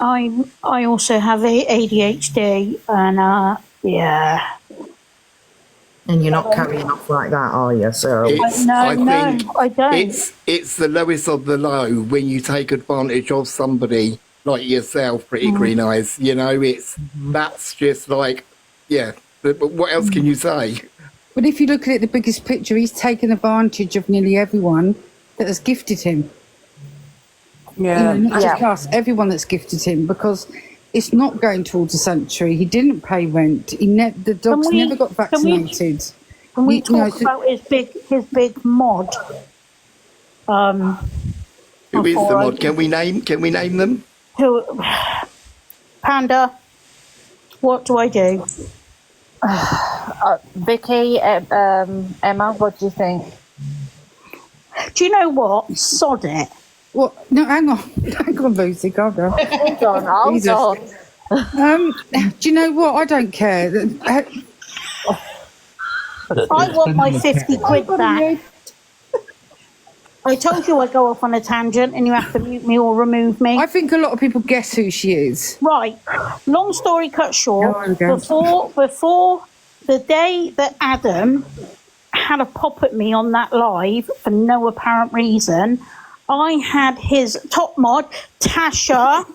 also have ADHD, and yeah. And you're not carrying off like that, are you? So I don't. It's the lowest of the low when you take advantage of somebody like yourself, Pretty Green Eyes. You know, that's just yeah. But what else can you say? But if you look at it, the biggest picture, he's taken advantage of nearly everyone that has gifted him. yeah. Not just us, everyone that's gifted him, because it's not going towards a sanctuary. He didn't pay rent. The dogs never got vaccinated. Can we talk about his big mod? Who is the mod? Can we name them? Panda, what do I do? Vicky, Emma, what do you think? Do you know what? Sod it. What? No, hang on, Lucy, calm down. Hold on, Jesus. hold on. Do you know what? I don't care. I want my 50 quid back. I told you I'd go off on a tangent and you have to mute me or remove me. I think a lot of people guess who she is. Right. Long story cut short, Oh, okay. before the day that Adam had a pop at me on that live for no apparent reason, I had his top mod, Tasha,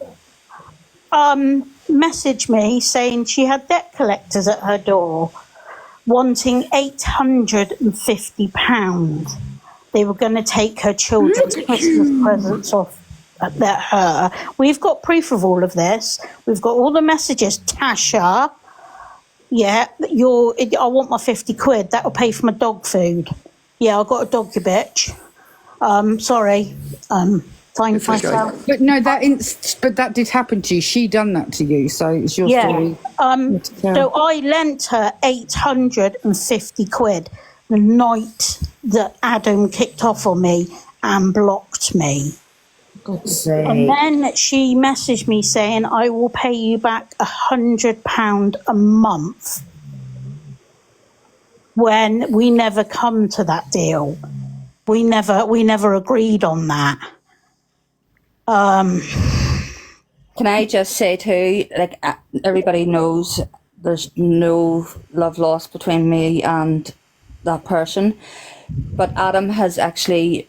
message me saying she had debt collectors at her door wanting £850. They were going to take her children's Christmas presents off her. We've got proof of all of this. We've got all the messages. Tasha, yeah, I want my 50 quid. That'll pay for my dog food. Yeah, I got a dog, you bitch. Sorry. Find It's okay. myself. But no, but that did happen to you. She done that to you, so it's your story. So I lent her 850 quid the night that Adam kicked off on me and blocked me. God's sake. And then she messaged me saying, I will pay you back £100 a month, when we never come to that deal. We never agreed on that. Can I just say too, everybody knows there's no love lost between me and that person, but Adam has actually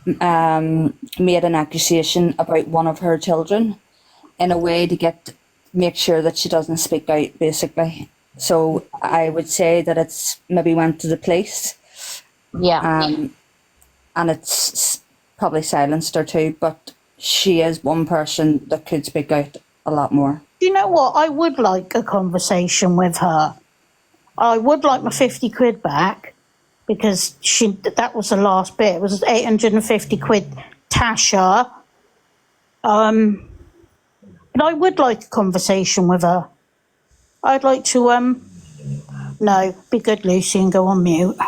made an accusation about one of her children in a way to make sure that she doesn't speak out, basically. So I would say that it's maybe went to the police. Yeah. And it's probably silenced her too, but she is one person that could speak out a lot more. Do you know what? I would like a conversation with her. I would like my 50 quid back, because that was the last bit. It was 850 quid, Tasha. But I would like a conversation with her. I'd like to, no, be good, Lucy, and go on mute.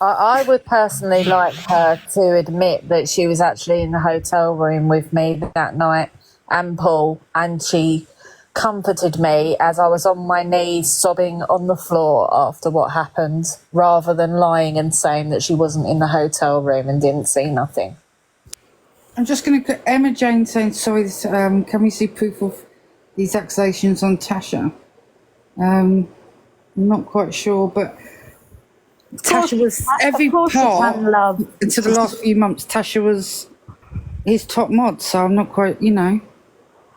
I would personally like her to admit that she was actually in the hotel room with me that night, and Paul, and she comforted me as I was on my knees sobbing on the floor after what happened, rather than lying and saying that she wasn't in the hotel room and didn't see nothing. I'm just going to... Emma Jane saying, sorry, can we see proof of these accusations on Tasha? I'm not quite sure, but Tasha was every part until the last few months. Tasha was his top mod, so I'm not quite,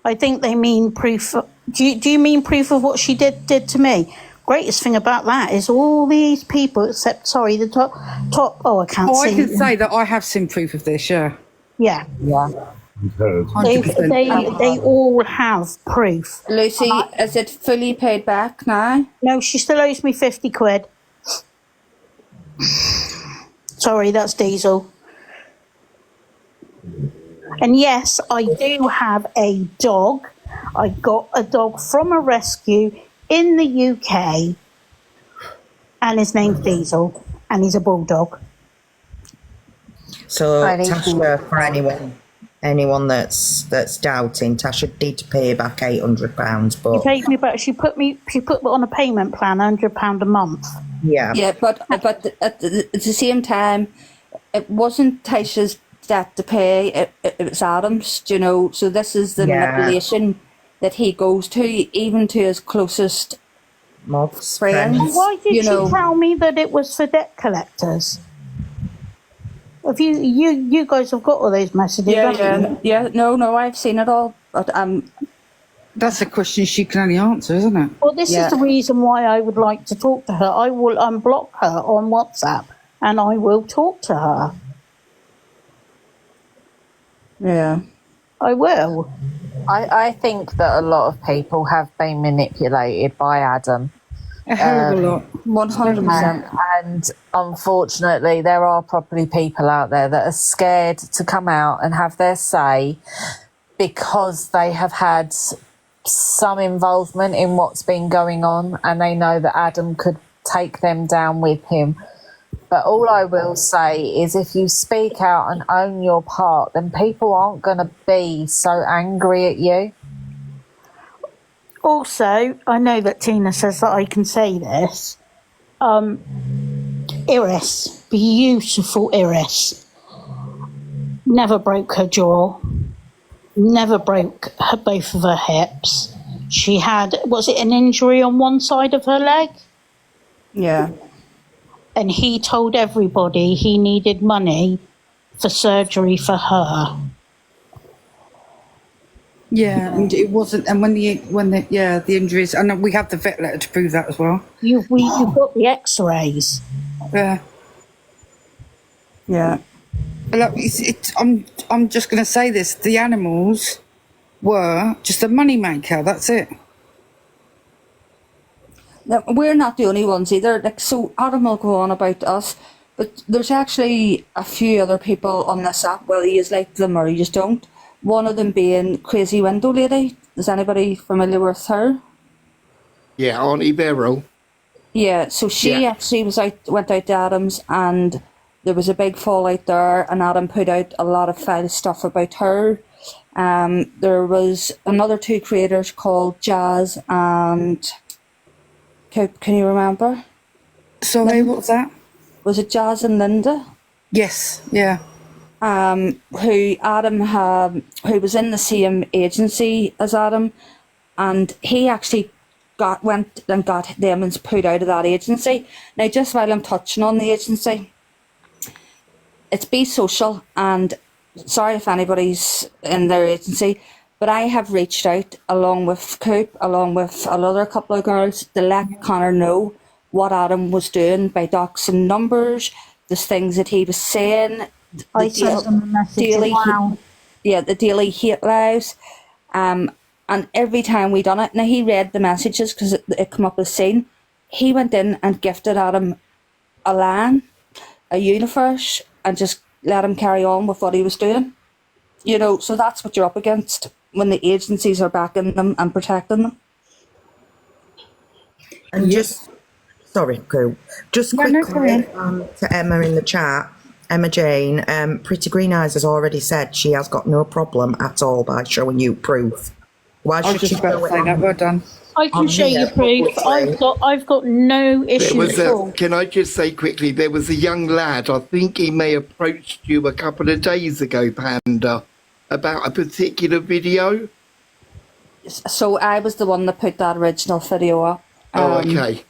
I think they mean proof Do you mean proof of what she did to me? Greatest thing about that is all these people, except sorry, the top. Oh, I can't Oh, I see. can say that I have seen proof of this. Yeah, Yeah, they 100%. they all have proof. Lucy, is it fully paid back now? No, she still owes me 50 quid. Sorry, that's diesel. And yes, I do have a dog. I got a dog from a rescue in the UK, and his name's Diesel, and he's a bulldog. So Right, Tasha, for anyone that's doubting, Tasha did pay back £800, She but paid me back. She put me on a payment plan, £100 a month. yeah, Yeah, but at the same time, it wasn't Tasha's debt to pay. It was Adam's. Do you know? So this is the Yeah. manipulation that he goes to, even to his closest mobs, friends. friends. Why did You she know- tell me that it was for debt collectors? Have you guys have got all those messages? haven't you? yeah. No, I've seen it all. But That's a question she can only answer, isn't it? Well, this Yeah. is the reason why I would like to talk to her. I will unblock her on WhatsApp, and I will talk to her. yeah. I will. I think that a lot of people have been manipulated by Adam. A hell of a lot. 100%. And unfortunately, there are probably people out there that are scared to come out and have their say because they have had some involvement in what's been going on and they know that Adam could take them down with him. But all I will say is if you speak out and own your part, then people aren't going to be so angry at you. Also, I know that Tina says that I can say this. Iris, beautiful Iris, never broke her jaw, never broke both of her hips. She had, was it an injury on one side of her leg? Yeah. And he told everybody he needed money for surgery for her. Yeah, and it wasn't. And when the injuries, and we have the vet letter to prove that as well. You've got the X-rays. Yeah. Yeah. Look, I'm just going to say this: the animals were just a money maker. That's it. Now, we're not the only ones either. Like, so Adam will go on about us, but there's actually a few other people on this app. Well, you like them or you just don't. One of them being Crazy Window Lady. Is anybody familiar with her? Yeah, Auntie Beryl. Yeah, so she Yeah. actually went out to Adam's and there was a big fallout there and Adam put out a lot of foul stuff about her. There was another two creators called Jazz and... Can you remember? Sorry, what was that? Was it Jazz and Linda? Yes. Yeah. Who Adam had, who was in the same agency as Adam, and he actually went and got them and put out of that agency. Now, just while I'm touching on the agency, it's Be Social, and sorry if anybody's in their agency, but I have reached out along with Coop, along with another couple of girls, to let Connor know what Adam was doing by doxing numbers, the things that he was saying. I sent them a message. Wow. The daily hate lives. And every time we done it, now he read the messages because it come up as seen. He went in and gifted Adam a LAN, a universe, and just let him carry on with what he was doing. You know, so that's what you're up against when the agencies are backing them and protecting them. And just, sorry, Cool. Just Yeah, no, quickly go on. to Emma in the chat, Emma Jane, Pretty Green Eyes has already said she has got no problem at all by showing you proof. Why I was should she just about show to it say that. on? Well done. I can On show here, you proof. publicly? I've got no There issue was at all. can I just say quickly, there was a young lad, I think he may have approached you a couple of days ago, Panda, about a particular video. So I was the one that put that original video up. Oh, okay.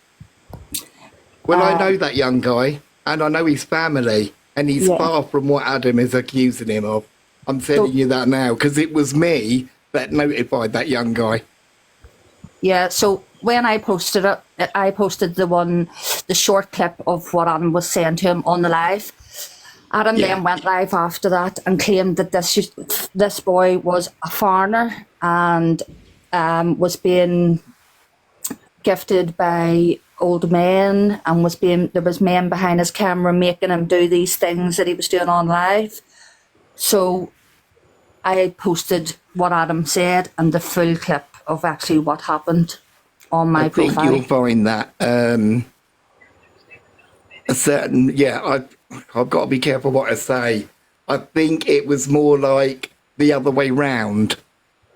Well, I know that young guy, and I know his family, and he's Yeah. far from what Adam is accusing him of. I'm telling you that now, because it was me that notified that young guy. Yeah, so when I posted it, I posted the short clip of what Adam was saying to him on the live. Adam Yeah. then went live after that and claimed that this boy was a foreigner and was being gifted by old men and there was men behind his camera making him do these things that he was doing on live. So I posted what Adam said and the full clip of actually what happened on my I think profile. you'll find that a certain, I've got to be careful what I say. I think it was more like the other way round,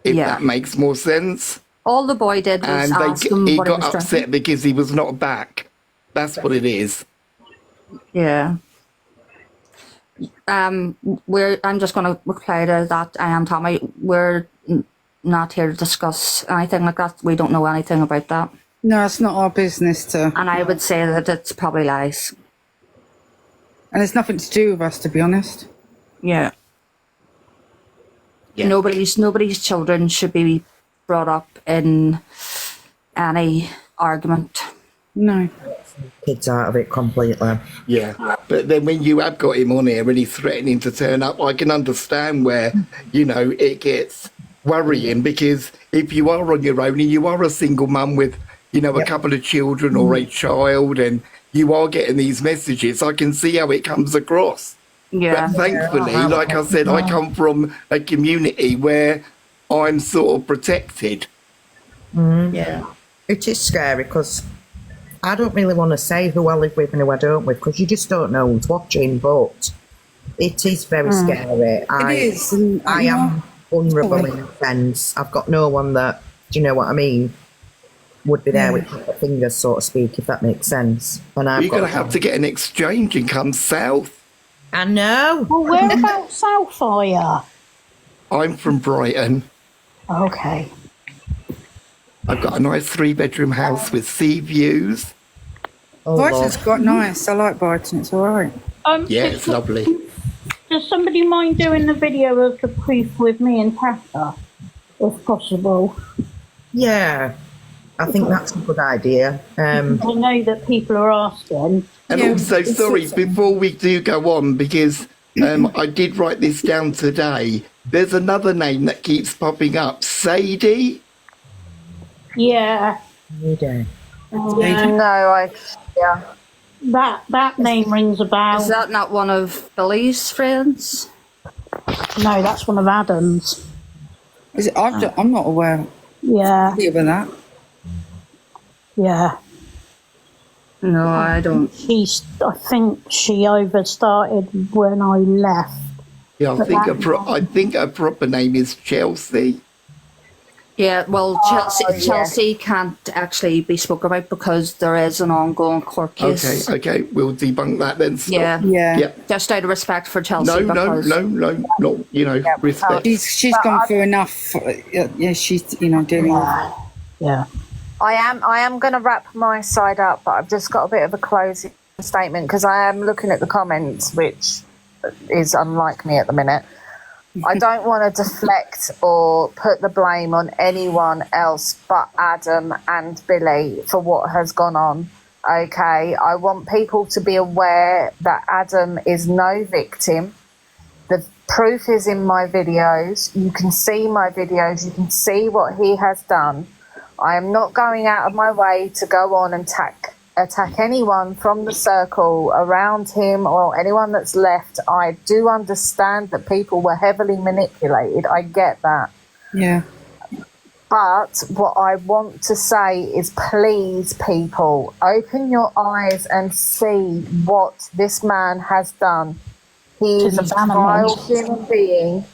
if Yeah. that makes more sense. All the boy did was And ask him he what he got was upset drinking. because he was not back. That's what it is. Yeah. I'm just going to reply to that. I am Tommy. We're not here to discuss anything like that. We don't know anything about that. No, it's not our business to, And I would say that it's probably lies. and it's nothing to do with us, to be honest. Yeah. Yeah. Nobody's children should be brought up in any argument. No. Kids out of it completely. Yeah. But then when you have got him on here and he's threatening to turn up, I can understand where, it gets worrying, because if you are on your own and you are a single mum with, a couple of children or a child and you are getting these messages, I can see how it comes across. Yeah. But thankfully, like I said, I come from a community where I'm sort of protected. Yeah. It is scary because I don't really want to say who I live with and who I don't with, because you just don't know who's watching, but it is very scary. It is. And, I am vulnerable in a sense. I've got no one that, do you know what I mean, would be there with their fingers, so to speak, if that makes sense. And I've You're going to have to get an exchange and come south. I know. Well, whereabouts south are you? I'm from Brighton. Okay. I've got a nice 3-bedroom house with sea views. Oh, Brighton's Lord. quite nice. I like Brighton. It's all right. Yeah, it's lovely. Does somebody mind doing the video of the proof with me and Tessa, if possible? Yeah, I think that's a good idea. I know that people are asking. And Yeah, also, it's sorry, awesome. before we do go on, because I did write this down today, there's another name that keeps popping up, Sadie. Yeah. Yeah. That name rings a bell. Is that not one of Billy's friends? No, that's one of Adam's. Is it? I'm not aware Yeah, of that. yeah. No, I don't. I think she overstarted when I left. Yeah, I think her proper name is Chelsea. Yeah, well, Chelsea can't actually be spoken about because there is an ongoing court case. Okay, we'll debunk that then. Stop. Yeah. Yeah. Just out of respect for Chelsea. No, because not, respect. She's gone through enough. Yeah, she's dealing with. Yeah. I am going to wrap my side up, but I've just got a bit of a closing statement because I am looking at the comments, which is unlike me at the minute. I don't want to deflect or put the blame on anyone else but Adam and Billy for what has gone on. Okay, I want people to be aware that Adam is no victim. The proof is in my videos. You can see my videos. You can see what he has done. I am not going out of my way to go on and attack anyone from the circle around him or anyone that's left. I do understand that people were heavily manipulated. I get that. Yeah. But what I want to say is, please, people, open your eyes and see what this man has done. He is a vile human being.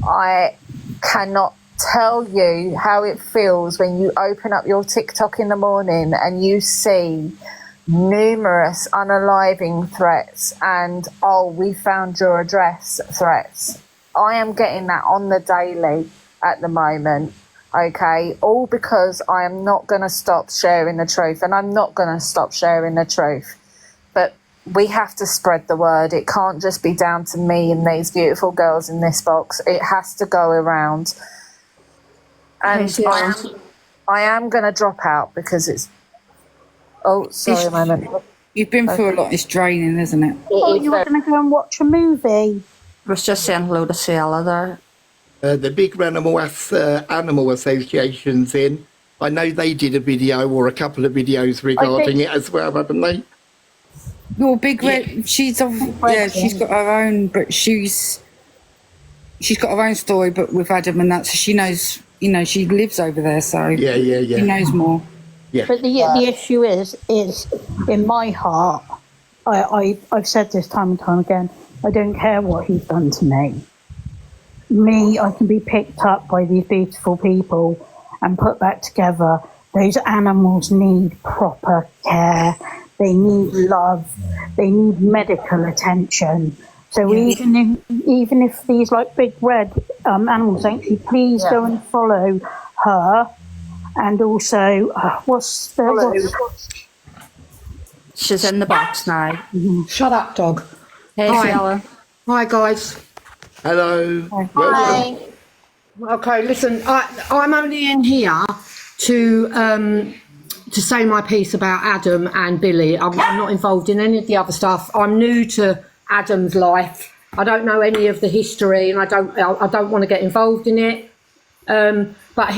I cannot tell you how it feels when you open up your TikTok in the morning and you see numerous unaliving threats and we found your address threats. I am getting that on the daily at the moment. Okay, all because I am not going to stop sharing the truth, and I'm not going to stop sharing the truth. But we have to spread the word. It can't just be down to me and these beautiful girls in this box. It has to go around. And I am going to drop out because it's. Oh, sorry, a moment. You've been through a lot. It's draining, isn't it? Oh, you were going to go and watch a movie. I was just saying hello to Ciela there. The big animal associations in. I know they did a video or a couple of videos regarding it as well, haven't they? Well, Big Red, she's got her own, but she's got her own story, but with Adam and that, so she knows, she lives over there, so Yeah. she knows more. Yeah. But the issue is in my heart, I've said this time and time again, I don't care what he's done to me. I can be picked up by these beautiful people and put back together. Those animals need proper care. They need love. They need medical attention. So even if these like Big Red animals, actually, please go and follow her. And also, She's in the box now. Shut up, dog. Hey, Hi. Ciela. Hi, guys. Hello. Hi. Okay, listen, I'm only in here to say my piece about Adam and Billy. I'm not involved in any of the other stuff. I'm new to Adam's life. I don't know any of the history, and I don't want to get involved in it. But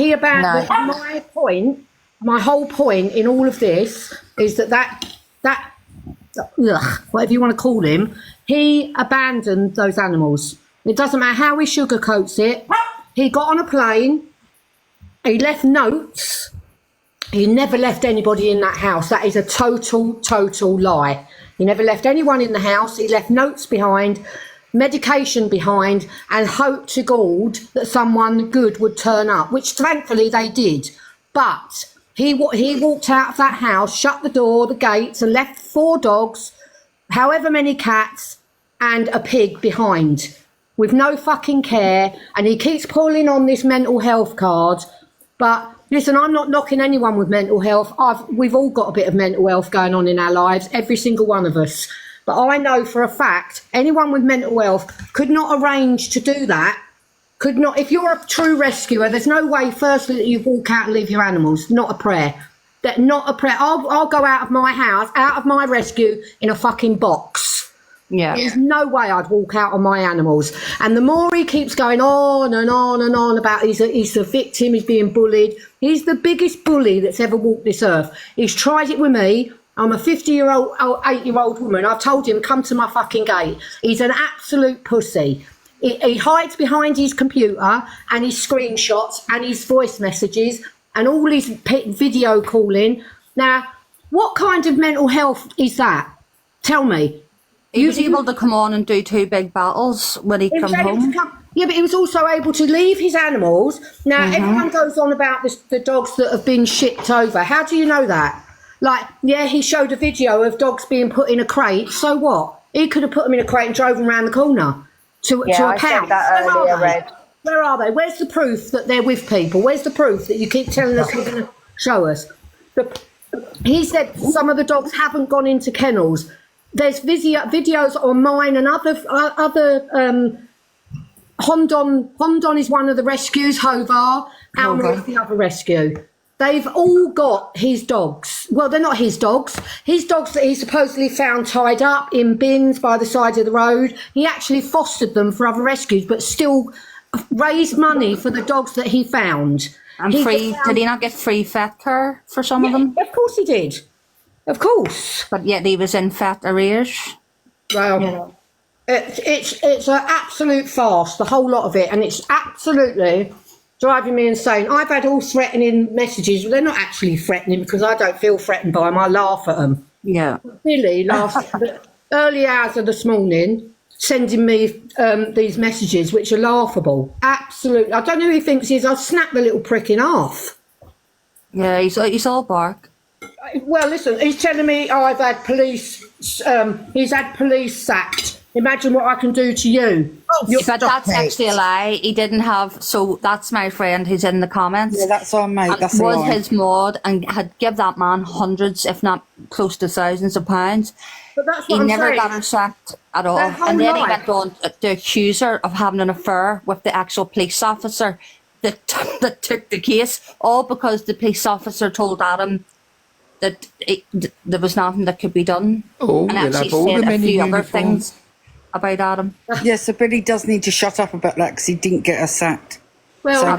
my whole point in all of this is that whatever you want to call him, he abandoned those animals. It doesn't matter how he sugarcoats it. He got on a plane. He left notes. He never left anybody in that house. That is a total lie. He never left anyone in the house. He left notes behind, medication behind, and hoped to God that someone good would turn up, which thankfully they did. But he walked out of that house, shut the door, the gates, and left 4 dogs, however many cats, and a pig behind, with no fucking care. And he keeps pulling on this mental health card. But listen, I'm not knocking anyone with mental health. We've all got a bit of mental health going on in our lives, every single one of us. But I know for a fact, anyone with mental health could not arrange to do that. Could not. If you're a true rescuer, there's no way, firstly, that you walk out and leave your animals. Not a prayer. Not a prayer. I'll go out of my house, out of my rescue, in a fucking box. Yeah. There's no way I'd walk out on my animals. And the more he keeps going on and on and on about he's the victim, he's being bullied. He's the biggest bully that's ever walked this earth. He's tried it with me. I'm a 50-year-old, 8-year-old woman. I've told him, come to my fucking gate. He's an absolute pussy. He hides behind his computer and his screenshots and his voice messages and all his video calling. Now, what kind of mental health is that? Tell me. He was able to come on and do 2 big battles when he come home. Yeah, but he was also able to leave his animals. Now, everyone goes on about the dogs that have been shipped over. How do you know that? Like, yeah, he showed a video of dogs being put in a crate. So what? He could have put them in a crate and drove them around the corner to a I pound. said that earlier, Red. Where are they? Where's the proof that they're with people? Where's the proof that you keep telling us you're going to show us? He said some of the dogs haven't gone into kennels. There's videos on mine and other Hondon is one of the rescues, Hovar, Alma is the other rescue. They've all got his dogs. Well, they're not his dogs. His dogs that he supposedly found tied up in bins by the side of the road. He actually fostered them for other rescues, but still raised money for the dogs that he found. And did he not get free vet care for some of them? Of course he did. Of course. But yet he was in vet arrears. Well, it's an absolute farce, the whole lot of it, and it's absolutely driving me insane. I've had all threatening messages. They're not actually threatening because I don't feel threatened by them. I laugh at them. Yeah. Billy last early hours of this morning sending me these messages which are laughable. Absolutely. I don't know who he thinks he is. I'll snap the little prick in half. Yeah, he's all bark. Well, listen, he's telling me I've had police, he's had police sacked. Imagine what I can do to you. But that's actually a lie. He didn't have, so that's my friend who's in the comments. Yeah, that's our mate. That's a was lie. his mod and had give that man hundreds, if not close to thousands of pounds. But that's He what I'm never saying. got her sacked at all. That whole And then he lie. went on to accuse her of having an affair with the actual police officer that that took the case, all because the police officer told Adam that there was nothing that could be done, Oh, and you'll actually have all the said a men in few other uniform. things about Adam. Yeah, so Billy does need to shut up about that because he didn't get her sacked. Well, So,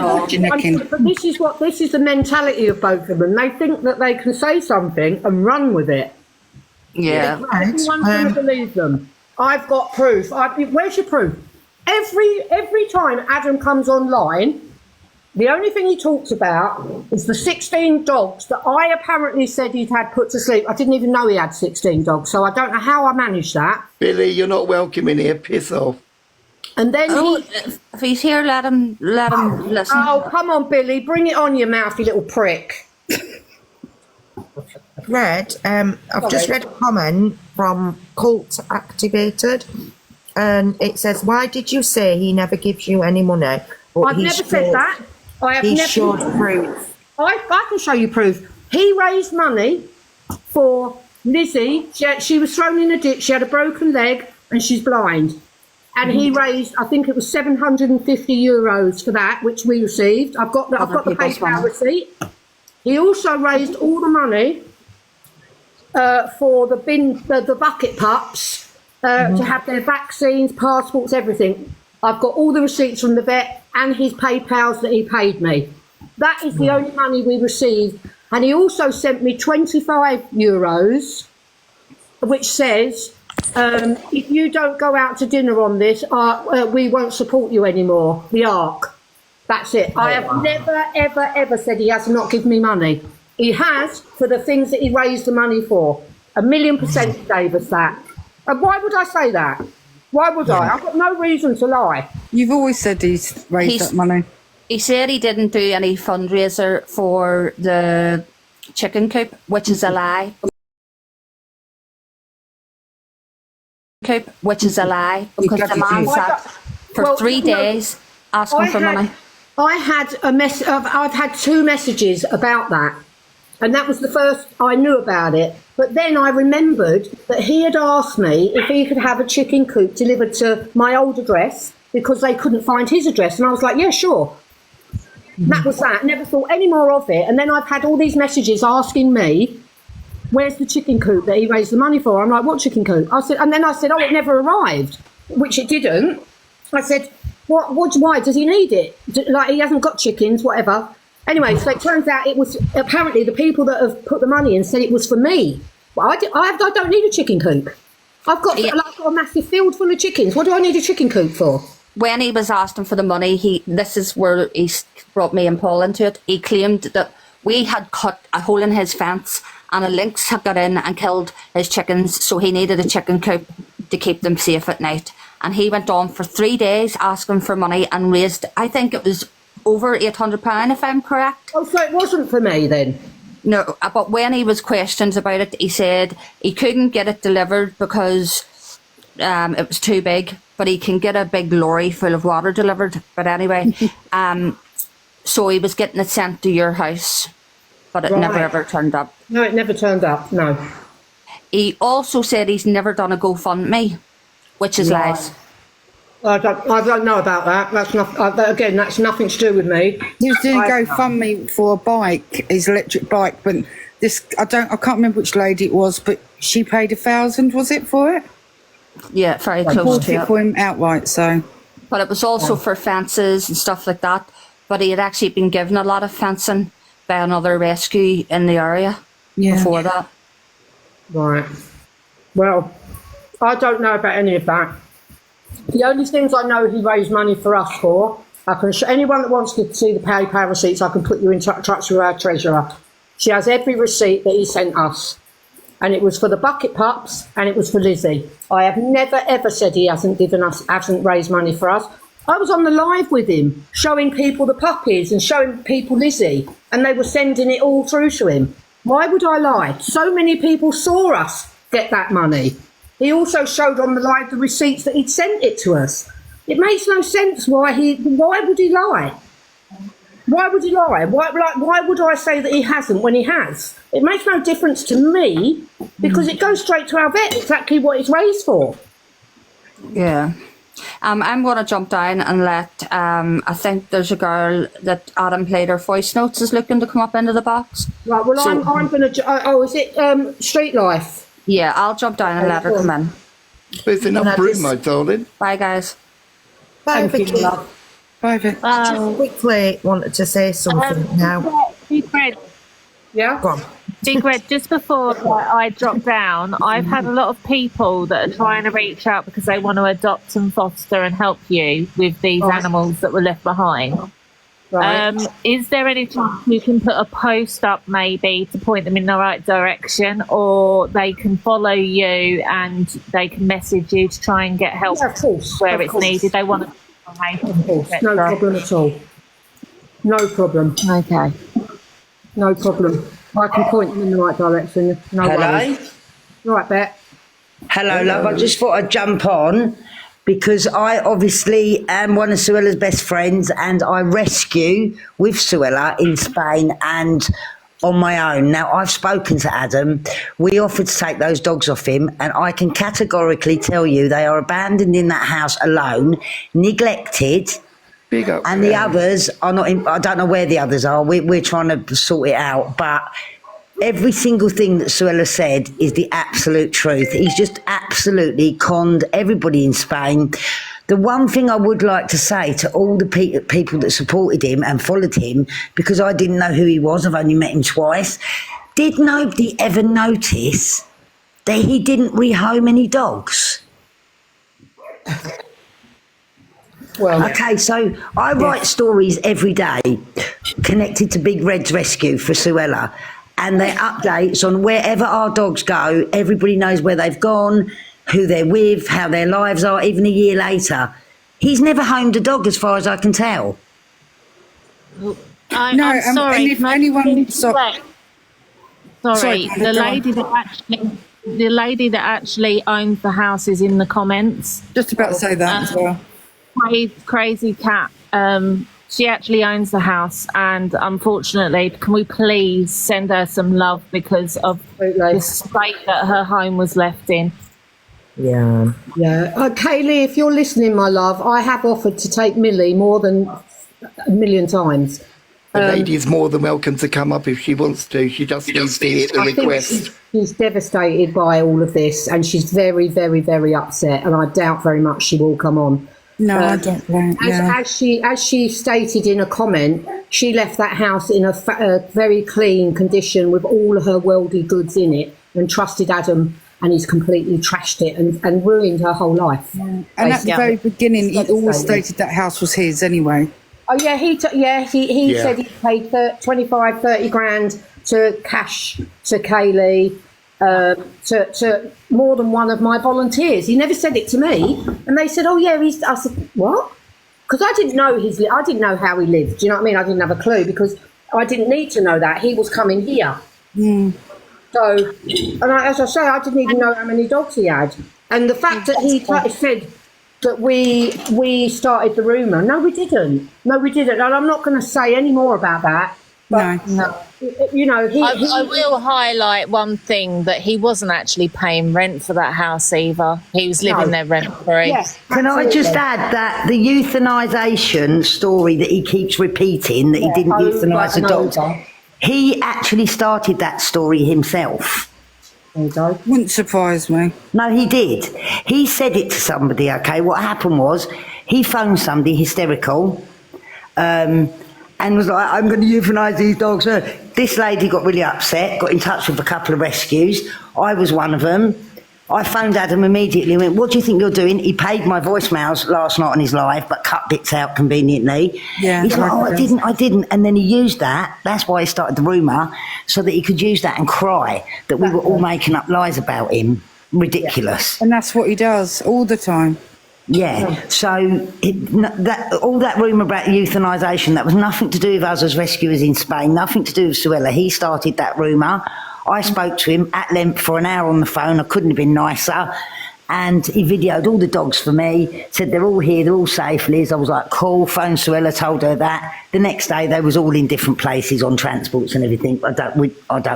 but this is the mentality of both of them. They think that they can say something and run with it. Yeah. Everyone's going to believe them. I've got proof. Where's your proof? Every time Adam comes online, the only thing he talks about is the 16 dogs that I apparently said he'd had put to sleep. I didn't even know he had 16 dogs, so I don't know how I managed that. Billy, you're not welcome in here. Piss off. And then If he's here, let him listen. oh, come on, Billy, bring it on your mouth, you little prick. Red, I've just read a comment from Cult Activated, and it says, "Why did you say he never gives you any money?" But I've never said that. I have He never. showed proof. I can show you proof. He raised money for Lizzie. She was thrown in a ditch. She had a broken leg and she's blind. And he raised, I think it was €750 for that, which we received. I've got the people's PayPal money. receipt. He also raised all the money for the bucket pups to have their vaccines, passports, everything. I've got all the receipts from the vet and his PayPals that he paid me. That is the only money we received. And he also sent me €25, which says, if you don't go out to dinner on this, we won't support you anymore. The ARC. That's it. I have never, ever, ever said he has not given me money. He has for the things that he raised the money for. 1,000,000% he gave us that. And why would I say that? Why would I? I've got no reason to lie. You've always said he's raised that money. He said he didn't do any fundraiser for the chicken coop, which is a lie. Because the man sat for 3 days asking for money. I had I've had 2 messages about that, and that was the first I knew about it. But then I remembered that he had asked me if he could have a chicken coop delivered to my old address because they couldn't find his address, and I was like, yeah, sure. That was that. Never thought any more of it. And then I've had all these messages asking me, where's the chicken coop that he raised the money for? I'm like, what chicken coop? And then I said, oh, it never arrived, which it didn't. I said, why does he need it? Like, he hasn't got chickens, whatever. Anyway, so it turns out it was apparently the people that have put the money in said it was for me. Well, I don't need a chicken coop. I've got a massive field full of chickens. What do I need a chicken coop for? When he was asking for the money, this is where he brought me and Paul into it. He claimed that we had cut a hole in his fence and a lynx had got in and killed his chickens, so he needed a chicken coop to keep them safe at night. And he went on for 3 days asking for money and raised, I think it was over £800, if I'm correct. Oh, so it wasn't for me then? No, but when he was questioned about it, he said he couldn't get it delivered because it was too big, but he can get a big lorry full of water delivered. But anyway, so he was getting it sent to your house, but it never ever turned up. No, it never turned up, no. He also said he's never done a GoFundMe, which is lies. I don't know about that. That's not, again, that's nothing to do with me. He was doing GoFundMe for a bike, his electric bike, but I can't remember which lady it was, but she paid 1,000, was it, for it? Yeah, very I close bought to it it. for him outright, so. But it was also for fences and stuff like that. But he had actually been given a lot of fencing by another rescue in the area before that. Right. Well, I don't know about any of that. The only things I know he raised money for us for, I can show anyone that wants to see the PayPal receipts, I can put you in touch with our treasurer. She has every receipt that he sent us. And it was for the bucket pups and it was for Lizzie. I have never ever said he hasn't raised money for us. I was on the live with him, showing people the puppies and showing people Lizzie, and they were sending it all through to him. Why would I lie? So many people saw us get that money. He also showed on the live the receipts that he'd sent it to us. It makes no sense why would he lie? Why would he lie? Why would I say that he hasn't when he has? It makes no difference to me because it goes straight to our vet exactly what it's raised for. Yeah. I'm going to jump down and let, I think there's a girl that Adam played her voice notes is looking to come up into the box. Right, well, So- I'm going to. Is it Street Life? Yeah, I'll jump down and let her come in. There's enough room, my darling. Bye, guys. Bye, Thank you, Vicky. love. Bye, Vic. Just quickly wanted to say something now. Secret, Yeah? Go on. secret. Just before I drop down, I've had a lot of people that are trying to reach out because they want to adopt and foster and help you with these animals that were left behind. Right. Is there any chance you can put a post up maybe to point them in the right direction, or they can follow you and they can message you to try and get help Yeah, of course. where of it's course. needed? They want to. Of course. No problem at all. No problem. Okay. No problem. I can point them in the right direction. No Hello? worries. Right, Bet. Hello, love. I just thought I'd jump on because I obviously am one of Suella's best friends and I rescue with Suella in Spain and on my own. Now, I've spoken to Adam. We offered to take those dogs off him and I can categorically tell you they are abandoned in that house alone, neglected. Big up. And the others are not in, I don't know where the others are. We're trying to sort it out. But every single thing that Suella said is the absolute truth. He's just absolutely conned everybody in Spain. The one thing I would like to say to all the people that supported him and followed him, because I didn't know who he was, I've only met him twice, did nobody ever notice that he didn't rehome any dogs? Well, Okay, so I write stories every day connected to Big Red's rescue for Suella, and they're updates on wherever our dogs go. Everybody knows where they've gone, who they're with, how their lives are, even a year later. He's never homed a dog as far as I can tell. I'm and sorry. if anyone- Sorry, Sorry, Panda, the go on. lady that actually owns the house is in the comments. Just about to say that as well. Crazy cat. She actually owns the house, and unfortunately, can we please send her some love because of Absolutely. the state that her home was left in? Yeah. yeah. Kaylee, if you're listening, my love, I have offered to take Millie more than a million times. The lady's more than welcome to come up if she wants to. She just needs to hit the I think request. she's devastated by all of this, and she's very, very, very upset. And I doubt very much she will come on. No, I don't blame. Yeah. As she stated in a comment, she left that house in a very clean condition with all her worldly goods in it, and trusted Adam, and he's completely trashed it and ruined her whole life. And at the basically. very beginning, he always Devastating. stated that house was his anyway. Oh yeah, he Yeah. said he paid 25, 30 grand to cash to Kaylee, to more than one of my volunteers. He never said it to me, and they said, "Oh yeah, he's." I said, "What?" Because I didn't know I didn't know how he lived. Do you know what I mean? I didn't have a clue because I didn't need to know that he was coming here. So, as I say, I didn't even know how many dogs he had, and the fact that he said that we started the rumour. No, we didn't. And I'm not going to say any more about that. But, No. you know, I will highlight one thing, that he wasn't actually paying rent for that house either. He was living there rent free. Yes, Can I just add that the euthanisation story that he keeps repeating, that he didn't euthanise the dogs, he actually started that story himself. Wouldn't surprise me. No, he did. He said it to somebody, okay? What happened was he phoned somebody hysterical and was like, I'm going to euthanise these dogs. This lady got really upset, got in touch with a couple of rescues. I was one of them. I phoned Adam immediately and went, what do you think you're doing? He paid my voicemails last night on his live, but cut bits out conveniently. Yeah, He's like, I I didn't. And then he used that. That's why he started the rumour, so that he could use that and cry that we were all making up lies about him. Ridiculous. And that's what he does all the time. Yeah, so all that rumour about euthanisation, that was nothing to do with us as rescuers in Spain, nothing to do with Suella. He started that rumour. I spoke to him at length for an hour on the phone. I couldn't have been nicer. And he videoed all the dogs for me, said they're all here, they're all safe, Liz. I was like, cool, phoned Suella, told her that. The next day they was all in different places on transports and everything. I don't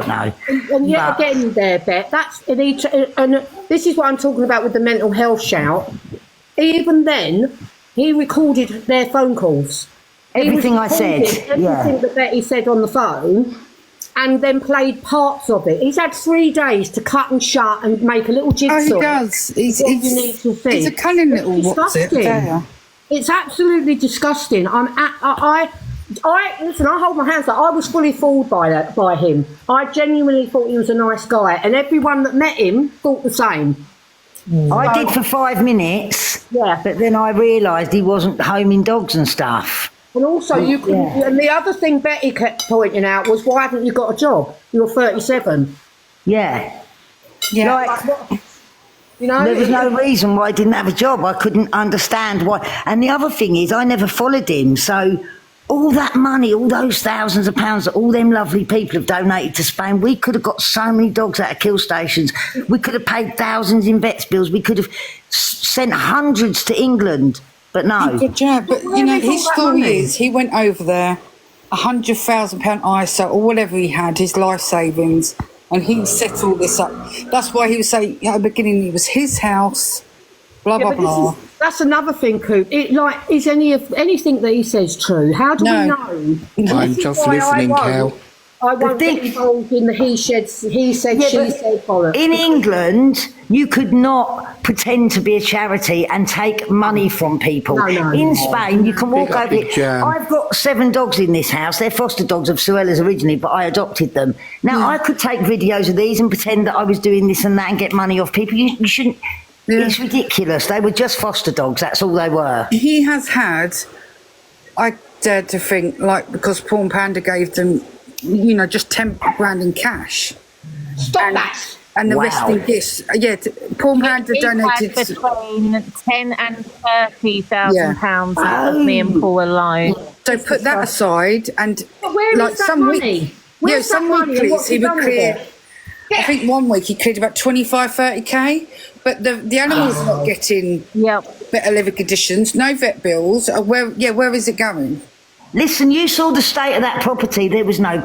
know. And yet But- again, there, Bet, and this is what I'm talking about with the mental health shout. even then, he recorded their phone calls. He Everything I said, recorded yeah. Everything that Betty said on the phone, and then played parts of it. He's had 3 days to cut and shut and make a little jigsaw. Oh, he does. He's What you need to see. a cunning little It's what's it disgusting. there. It's absolutely disgusting. I listen. I hold my hands up. I was fully fooled by him. I genuinely thought he was a nice guy, and everyone that met him thought the same. I did for 5 minutes, Yeah. but then I realised he wasn't homing dogs and stuff. And also, you can. Yeah. And the other thing Betty kept pointing out was, why haven't you got a job? You're 37. Yeah. Yeah. Like, You know, there was no reason why I didn't have a job. I couldn't understand why. And the other thing is, I never followed him. So all that money, all those thousands of pounds that all them lovely people have donated to Spain, we could have got so many dogs out of kill stations. We could have paid thousands in vets bills. We could have sent hundreds to England. But no. Yeah, but you know, his story is he went over there, £100,000 ISA or whatever he had, his life savings, and he set all this up. That's why he was saying at the beginning it was his house, blah blah but blah. that's another thing, Coop. Is anything that he says true? How do we No. know? I'm This is just why listening, I Cal. won't- I won't get involved in the he said, Yeah, she but said bollocks. in England, you could not pretend to be a charity and take money from people. No. In Spain, you can walk Big up, over Big it. Jam. I've got 7 dogs in this house. They're foster dogs of Suella's originally, but I adopted them. Now, I could take videos of these and pretend that I was doing this and that and get money off people. You shouldn't. Yeah. It's ridiculous. They were just foster dogs. That's all they were. He has had, I dare to think, like, because Pawn Panda gave them, you know, just 10 grand in cash. Stop that. And the Wow. rest in gifts. Yeah, Pawn Panda He had donated. between 10 and 30,000 Yeah. pounds out of me and Paul alone. So put that aside, and But where is like that some money? week, Where's that some money and weeklies what's he he would done with clear. it? I think one week he cleared about 25-30k, but the animal's not getting Yep. better living conditions, no vet bills. Where is it going? Listen, you saw the state of that property. There was no.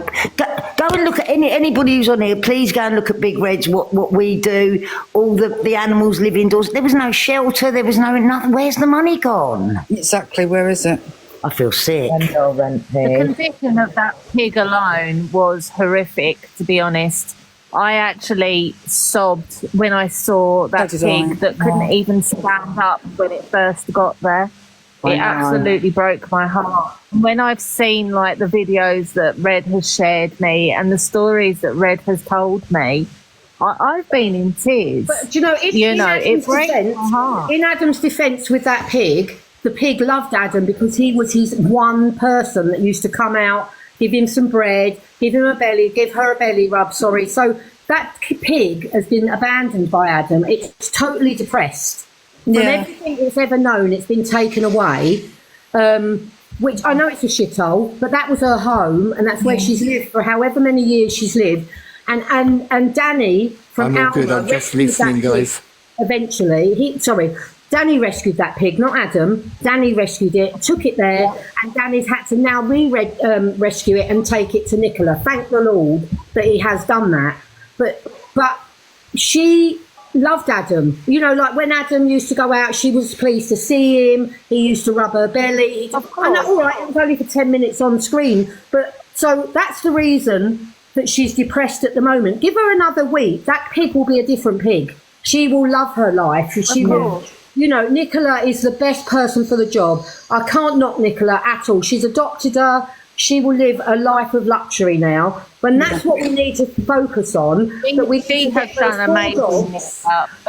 Go and look at anybody who's on here. Please go and look at Big Red's. What we do. All the animals live indoors. There was no shelter. There was no nothing. Where's the money gone? Exactly, where is it? I feel sick. The condition of that pig alone was horrific, to be honest. I actually sobbed when I saw that So did I. pig that couldn't even stand up when it first got there. It absolutely broke my heart. When I've seen like the videos that Red has shared me and the stories that Red has told me, I've been in tears. But do you know, it breaks my heart. in Adam's defence with that pig, the pig loved Adam because he was his one person that used to come out, give him some bread, give her a belly rub, sorry. So that pig has been abandoned by Adam. It's totally depressed. From everything it's ever known, it's been taken away. Which I know it's a shithole, but that was her home, and that's where she's lived for however many years she's lived. And Danny from I'm all good. Alma I'm just rescued listening, that pig. guys. Eventually, Danny rescued that pig, not Adam. Danny rescued it, took it there, and Danny's had to now rescue it and take it to Nicola. Thank the Lord that he has done that. But she loved Adam. You know, like when Adam used to go out, she was pleased to see him. He used to rub her belly. Of I know, course. all right, it was only for 10 minutes on screen. But so that's the reason that she's depressed at the moment. Give her another week. That pig will be a different pig. She will love her life. She will. You know, Nicola is the best person for the job. I can't knock Nicola at all. She's adopted her. She will live a life of luxury now. And that's what we need to focus on. That we She need to has get those done amazing. dogs,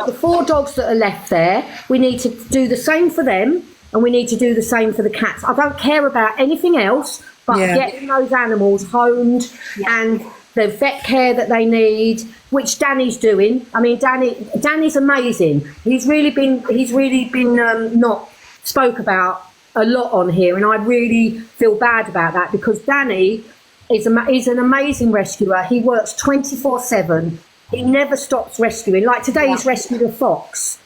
the 4 dogs that are left there, we need to do the same for them, and we need to do the same for the cats. I don't care about anything else but getting those animals homed and the vet care that they need, which Danny's doing. I mean, Danny's amazing. He's really been not spoke about a lot on here, and I really feel bad about that because Danny is an amazing rescuer. He works 24/7. He never stops rescuing. Like today, he's rescued a fox.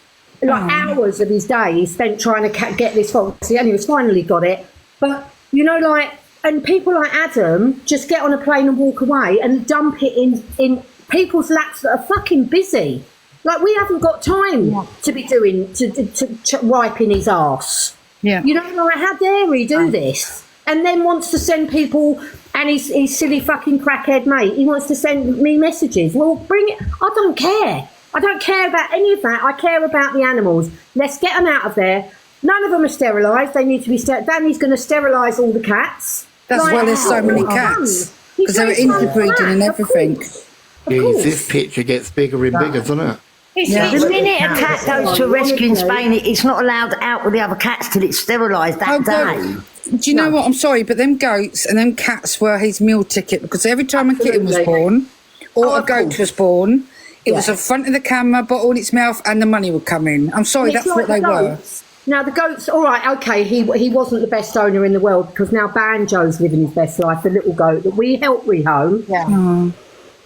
Like hours of his day he spent trying to get this fox. He only has finally got it. But you know, like, and people like Adam just get on a plane and walk away and dump it in people's laps that are fucking busy. Like, we haven't got time to be doing, to wiping his arse. Yeah. You know, like, how dare he do this? And then wants to send people, and his silly fucking crackhead mate, he wants to send me messages. Well, bring it. I don't care. I don't care about any of that. I care about the animals. Let's get them out of there. None of them are sterilised. They need to be Danny's going to sterilise all the cats. That's Like, why there's so many oh, cats. he's Because they were very smart, interbreeding and of everything. course. Jeez, this picture gets bigger and bigger, doesn't it? The minute a cat goes to a rescue in Spain, it's not allowed out with the other cats till it's sterilised that day. Do you know what? I'm sorry, but them goats and them cats were his meal ticket, because every time a kitten was born or a goat was born, it was the front of the camera, bottle in its mouth, and the money would come in. I'm sorry, It's that's what they like the were. goats. Now the goats, all right, okay, he wasn't the best owner in the world, because now Banjo's living his best life, the little goat that we helped rehome. Yeah.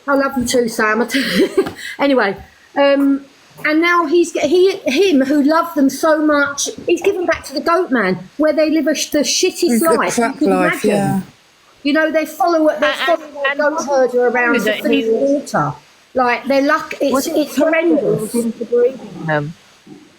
I love you too, Sam. Anyway, and now him who loved them so much, he's given back to the goat man, where they live the shittest The life. crap you can life, imagine. yeah. You know, they follow a goat herder around to feed water. Like, they're it's horrendous.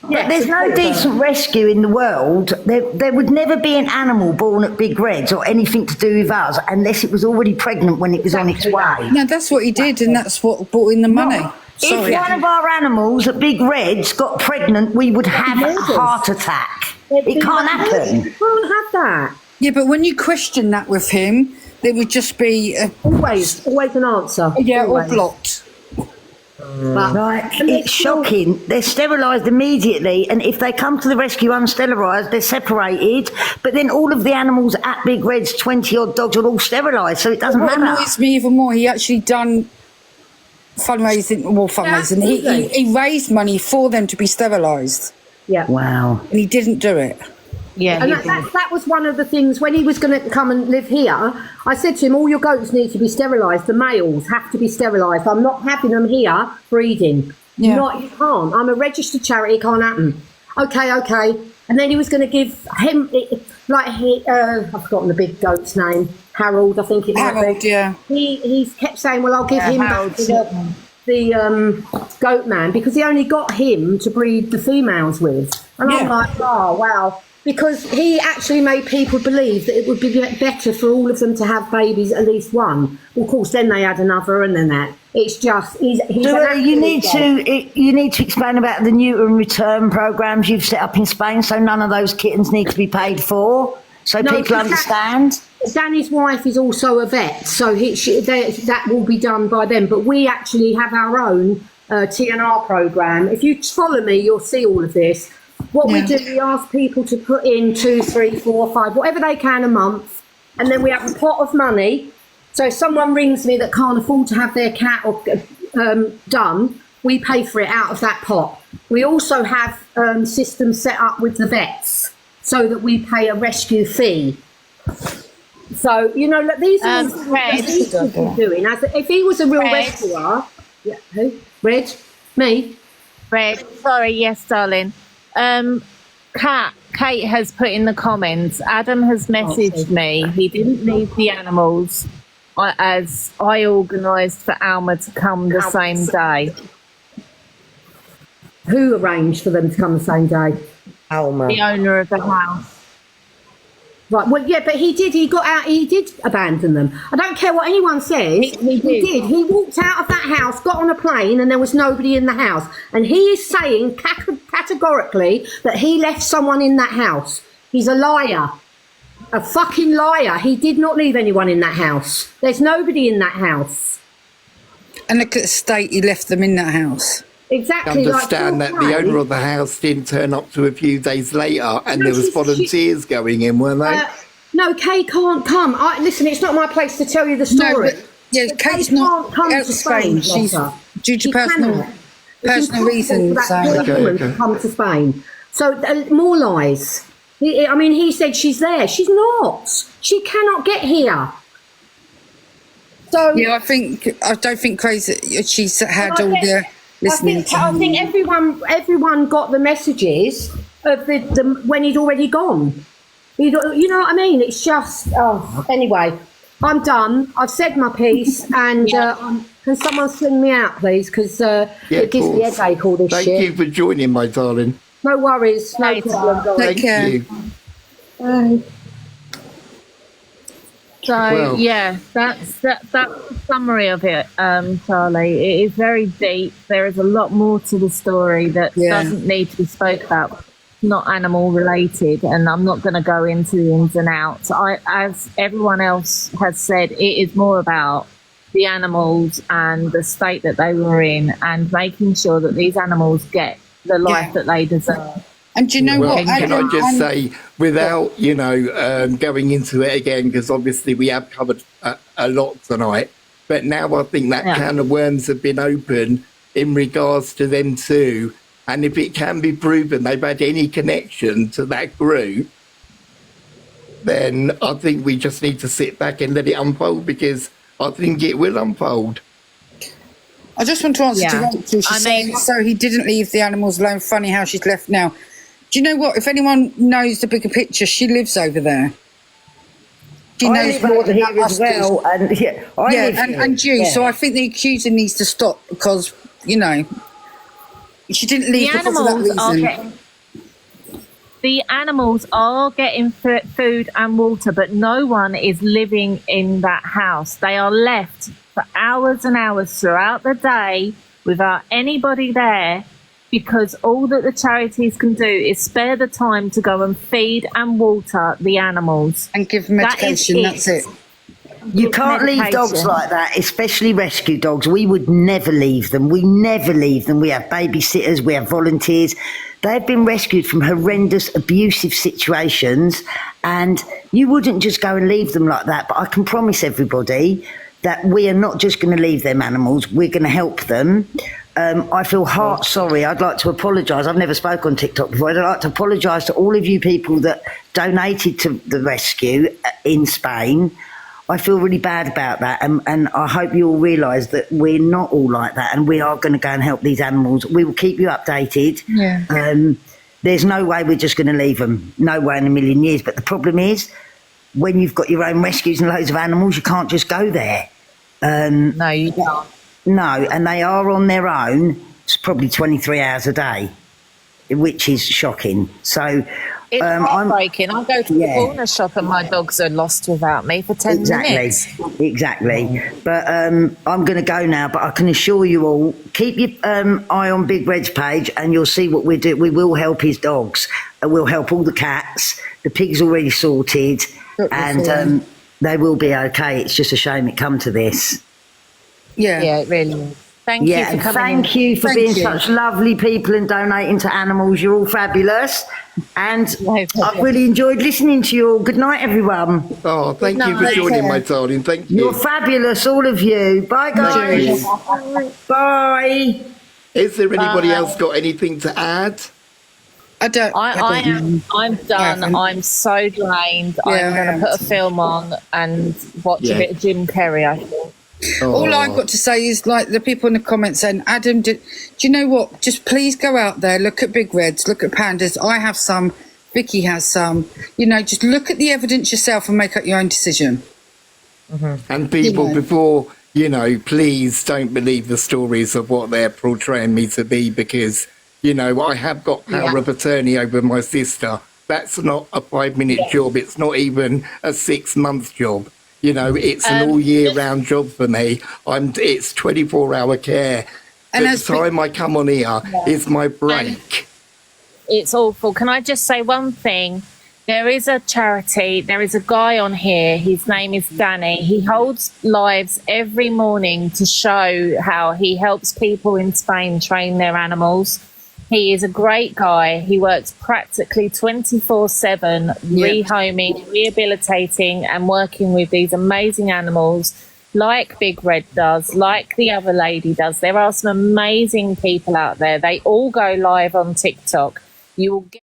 But there's no decent rescue in the world. There would never be an animal born at Big Reds or anything to do with us unless it was already pregnant when it was on its way. No, that's what he did, and that's what brought in the money. Sorry. If one of our animals at Big Reds got pregnant, we would have a heart attack. It can't happen. You can't have that. Yeah, but when you question that with him, there would just be always an answer. Yeah, Always. or blocked. Right, it's shocking. They're sterilised immediately, and if they come to the rescue unsterilised, they're separated. But then all of the animals at Big Red's 20 odd dogs are all sterilised, so it doesn't What matter. annoys me even more, he actually done fundraising. He raised money for them to be sterilised. Yeah. Wow. And he didn't do it. And that was one of the things when he was going to come and live here. I said to him, all your goats need to be sterilised. The males have to be sterilised. I'm not having them here breeding. Yeah. You can't. I'm a registered charity. It can't happen. Okay. And then he was going to give him, I've forgotten the big goat's name. Harold, I think it might Harold, be. yeah. He kept saying, well, I'll give him back to the goat man, because he only got him to breed the females with. And I'm like, oh, wow. Because he actually made people believe that it would be better for all of them to have babies, at least one. Well, of course, then they had another, and then that. It's just he's you need to explain about the neuter and return programs you've set up in Spain, so none of those kittens need to be paid for, so people understand. Danny's wife is also a vet, so that will be done by them. But we actually have our own TNR program. If you follow me, you'll see all of this. What we do, we ask people to put in 2, 3, 4, 5, whatever they can a month, and then we have a pot of money. So if someone rings me that can't afford to have their cat done, we pay for it out of that pot. We also have systems set up with the vets so that we pay a rescue fee. So, you know, look, these are things he's doing. If he was a real rescuer, who? Red? Me? Red. Sorry, yes, darling. Kate has put in the comments, Adam has messaged me. He didn't leave the animals as I organised for Alma to come the same day. Who arranged for them to come the same day? Alma. The owner of the house. Right, well, yeah, but he got out, he did abandon them. I don't care what anyone says. He did. He walked out of that house, got on a plane, and there was nobody in the house. And he is saying categorically that he left someone in that house. He's a liar. A fucking liar. He did not leave anyone in that house. There's nobody in that house. And look at the state he left them in that house. Exactly. Understand that the owner of the house didn't turn up to a few days later, and there was volunteers going in, weren't they? No, Kay can't come. Listen, it's not my place to tell you the story. No, but, Kate's not come out to of Spain. She's due to personal reasons. For that woman to come to Spain. So more lies. He said she's there. She's not. She cannot get here. So yeah, I don't think crazy. She's had all the. I think everyone got the messages of the when he'd already gone. You know what I mean? It's just anyway. I'm done. I've said my piece, and can someone sing me out, please? Because it gives me a course. headache, all this Thank shit. you for joining, my darling. No worries. No problem, guys. Thank care. you. Bye. So Well- yeah, that's the summary of it, Charlie. It is very deep. There is a lot more to the story that Yeah. doesn't need to be spoke about. Not animal related, and I'm not going to go into the ins and outs. As everyone else has said, it is more about the animals and the state that they were in, and making sure that these animals get the life that they deserve. And do you know Well, what? can I Adam, just and- say, without, going into it again, because obviously we have covered a lot tonight, but now I think that can of worms have been opened in regards to them too. And if it can be proven they've had any connection to that group, then I think we just need to sit back and let it unfold, because I think it will unfold. I just want to answer to Yeah. Rachel. She's I saying, mean- so he didn't leave the animals alone. Funny how she's left now. Do you know what? If anyone knows the bigger picture, she lives over there. She I knows live more over than here that as us do. well, and I Yeah, live here. and you. Yeah. So I think the accuser needs to stop, because, she didn't The leave because of that animals are reason. getting food and water, but no one is living in that house. They are left for hours and hours throughout the day without anybody there, because all that the charities can do is spare the time to go and feed and water the animals. And give medication, that's it. You can't leave dogs Medication. like that, especially rescue dogs. We would never leave them. We never leave them. We have babysitters, we have volunteers. They've been rescued from horrendous, abusive situations, and you wouldn't just go and leave them like that. But I can promise everybody that we are not just going to leave them animals. We're going to help them. I feel heart sorry. I'd like to apologise. I've never spoken on TikTok before. I'd like to apologise to all of you people that donated to the rescue in Spain. I feel really bad about that, and I hope you all realise that we're not all like that, and we are going to go and help these animals. We will keep you updated. Yeah. There's no way we're just going to leave them. No way in a million years. But the problem is, when you've got your own rescues and loads of animals, you can't just go there. No, you can't. No, and they are on their own. It's probably 23 hours a day, which is shocking. So It's heartbreaking. I go to Yeah. the corner shop and my dogs are lost without me for 10 minutes. Exactly. But I'm going to go now. But I can assure you all, keep your eye on Big Red's page, and you'll see what we do. We will help his dogs. We'll help all the cats. The pig's already sorted, and they will be okay. It's just a shame it come to this. Yeah, it really is. Thank Yeah, you for and coming. thank you for Thank being you. such lovely people and donating to animals. You're all fabulous. And No I've problem. really enjoyed listening to you all. Good night, everyone. Oh, thank you for night. joining, my darling. Thank you. You're fabulous, all of you. Bye, guys. Bye. Is there anybody else got anything to add? I don't. I'm done. haven't. I'm so drained. Yeah, I I'm going am. to put a film on and watch Yeah. a bit of Jim Carrey, I think. All I've got to say is, like, the people in the comments saying, Adam, do you know what? Just please go out there, look at Big Reds, look at pandas. I have some, Vicky has some. Just look at the evidence yourself and make up your own decision. And people, Yeah. before, please don't believe the stories of what they're portraying me to be, because, I have got power of attorney over my sister. That's not a 5-minute job. It's not even a 6-month job. It's an all year round job for me. It's 24-hour care. And The as time I come on here is my break. It's awful. Can I just say one thing? There is a charity, there is a guy on here, his name is Danny. He holds lives every morning to show how he helps people in Spain train their animals. He is a great guy. He works practically 24/7, rehoming, rehabilitating and working with these amazing animals like Big Red does, like the other lady does. There are some amazing people out there. They all go live on TikTok. You will get